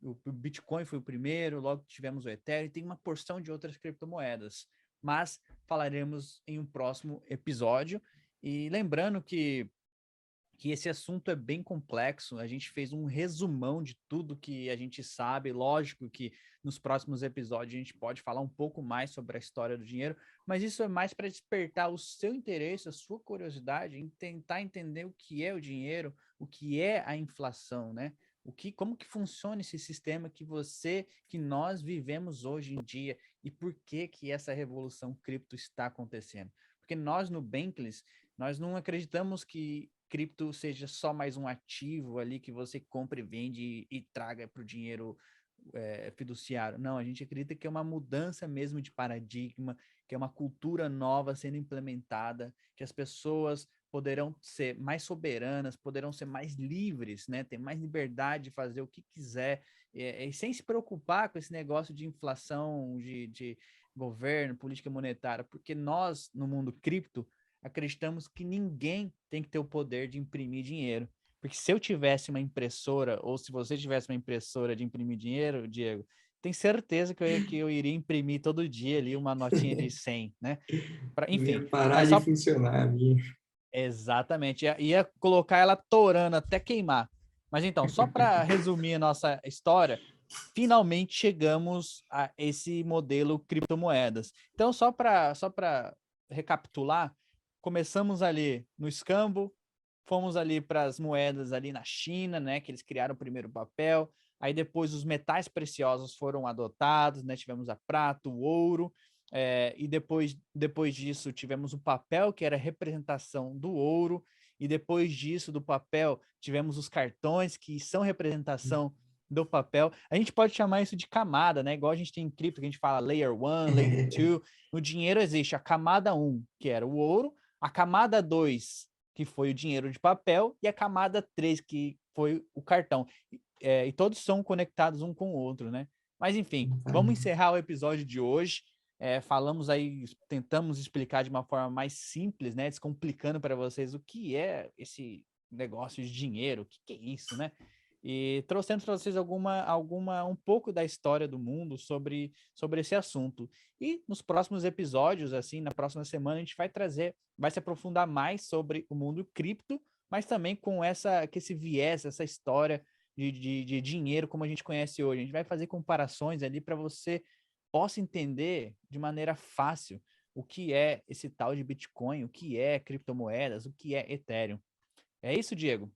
O Bitcoin foi o primeiro, logo tivemos o Ethereum, e tem uma porção de outras criptomoedas, mas falaremos em um próximo episódio. E lembrando que esse assunto é bem complexo. A gente fez um resumão de tudo que a gente sabe. Lógico que nos próximos episódios a gente pode falar um pouco mais sobre a história do dinheiro, mas isso é mais para despertar o seu interesse, a sua curiosidade em tentar entender o que é o dinheiro, o que é a inflação, né? Como que funciona esse sistema que nós vivemos hoje em dia e por que que essa revolução cripto está acontecendo? Porque nós no Bankless, nós não acreditamos que cripto seja só mais um ativo ali que você compra e vende e traga para o dinheiro fiduciário. Não, a gente acredita que é uma mudança mesmo de paradigma, que é uma cultura nova sendo implementada, que as pessoas poderão ser mais soberanas, poderão ser mais livres, né? Ter mais liberdade de fazer o que quiser, e sem se preocupar com esse negócio de inflação, de governo, política monetária, porque nós, no mundo cripto, acreditamos que ninguém tem que ter o poder de imprimir dinheiro. Porque se eu tivesse uma impressora, ou se você tivesse uma impressora de imprimir dinheiro, Diego, tem certeza que eu iria imprimir todo dia ali uma notinha de 100, né? Não Enfim, ia parar mas de só... funcionar a minha. Exatamente, ia colocar ela torando até queimar. Mas então, só para resumir a nossa história, finalmente chegamos a esse modelo criptomoedas. Então, só para recapitular, começamos ali no escambo, fomos ali para as moedas ali na China, né, que eles criaram o primeiro papel. Aí depois os metais preciosos foram adotados, né? Tivemos a prata, o ouro, e depois disso tivemos o papel, que era a representação do ouro, e depois disso, do papel, tivemos os cartões, que são representação do papel. A gente pode chamar isso de camada, né? Igual a gente tem em cripto, que a gente fala layer 1, layer 2. No dinheiro existe a camada 1, que era o ouro, a camada 2, que foi o dinheiro de papel, e a camada 3, que foi o cartão. E todos são conectados um com o outro, né? Mas enfim, vamos encerrar o episódio de hoje. Falamos aí, tentamos explicar de uma forma mais simples, né? Descomplicando para vocês o que é esse negócio de dinheiro, o que é isso, né? E trouxemos para vocês um pouco da história do mundo sobre esse assunto. E nos próximos episódios, assim, na próxima semana, a gente vai se aprofundar mais sobre o mundo cripto, mas também com esse viés, essa história de dinheiro como a gente conhece hoje. A gente vai fazer comparações ali para você possa entender de maneira fácil o que é esse tal de Bitcoin, o que é criptomoedas, o que é Ethereum. É isso, Diego?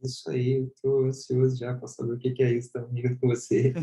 Isso aí, eu tô ansioso já para saber o que é isso também com você.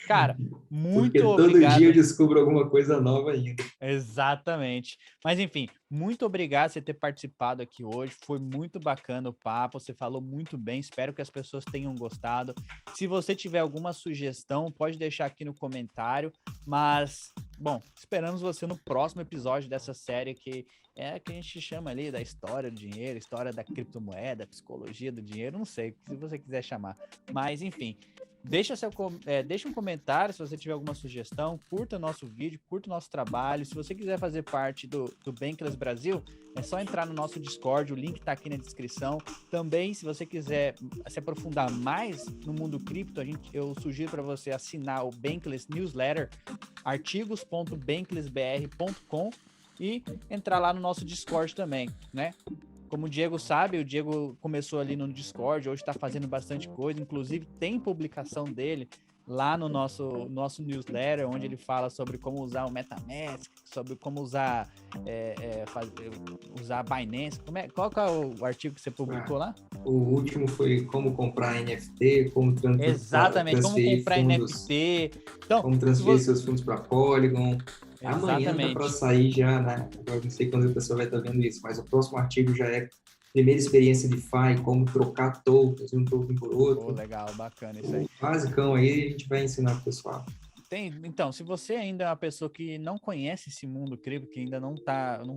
Cara, muito Porque todo dia eu obrigado. descubro alguma coisa nova ainda. Exatamente. Mas enfim, muito obrigado por você ter participado aqui hoje. Foi muito bacana o papo. Você falou muito bem. Espero que as pessoas tenham gostado. Se você tiver alguma sugestão, pode deixar aqui no comentário. Mas, bom, esperamos você no próximo episódio dessa série que é que a gente chama ali da história do dinheiro, história da criptomoeda, psicologia do dinheiro, não sei, se você quiser chamar. Mas, enfim, deixa um comentário se você tiver alguma sugestão, curta o nosso vídeo, curta o nosso trabalho. Se você quiser fazer parte do Bankless Brasil, é só entrar no nosso Discord, o link está aqui na descrição. Também, se você quiser se aprofundar mais no mundo cripto, eu sugiro para você assinar o Bankless Newsletter, artigos.banklessbr.com, e entrar lá no nosso Discord também, né? Como o Diego sabe, o Diego começou ali no Discord, hoje está fazendo bastante coisa, inclusive tem publicação dele lá no nosso newsletter, onde ele fala sobre como usar o MetaMask, sobre como usar usar Binance. Qual que é o artigo que você publicou lá? O último foi como comprar NFT, como Exatamente, como transferir comprar fundos, NFT. Então, como transferir seus fundos para Polygon. Amanhã tá para exatamente. sair já, né? Agora não sei quando a pessoa vai estar vendo isso, mas o próximo artigo já é primeira experiência de DeFi, como trocar tokens, um token por outro. Legal, bacana isso aí. O basicão aí a gente vai ensinar pro pessoal. Então, se você ainda é uma pessoa que não conhece esse mundo cripto, que ainda não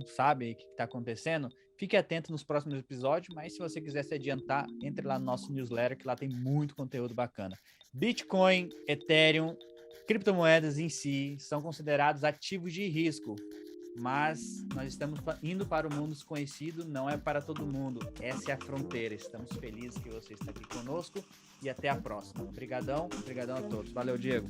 sabe o que está acontecendo, fique atento nos próximos episódios, mas se você quiser se adiantar, entre lá no nosso newsletter, que lá tem muito conteúdo bacana. Bitcoin, Ethereum, criptomoedas em si são considerados ativos de risco, mas nós estamos indo para o mundo desconhecido, não é para todo mundo. Essa é a fronteira. Estamos felizes que você está aqui conosco e até a próxima. Obrigadão a todos. Valeu, Diego.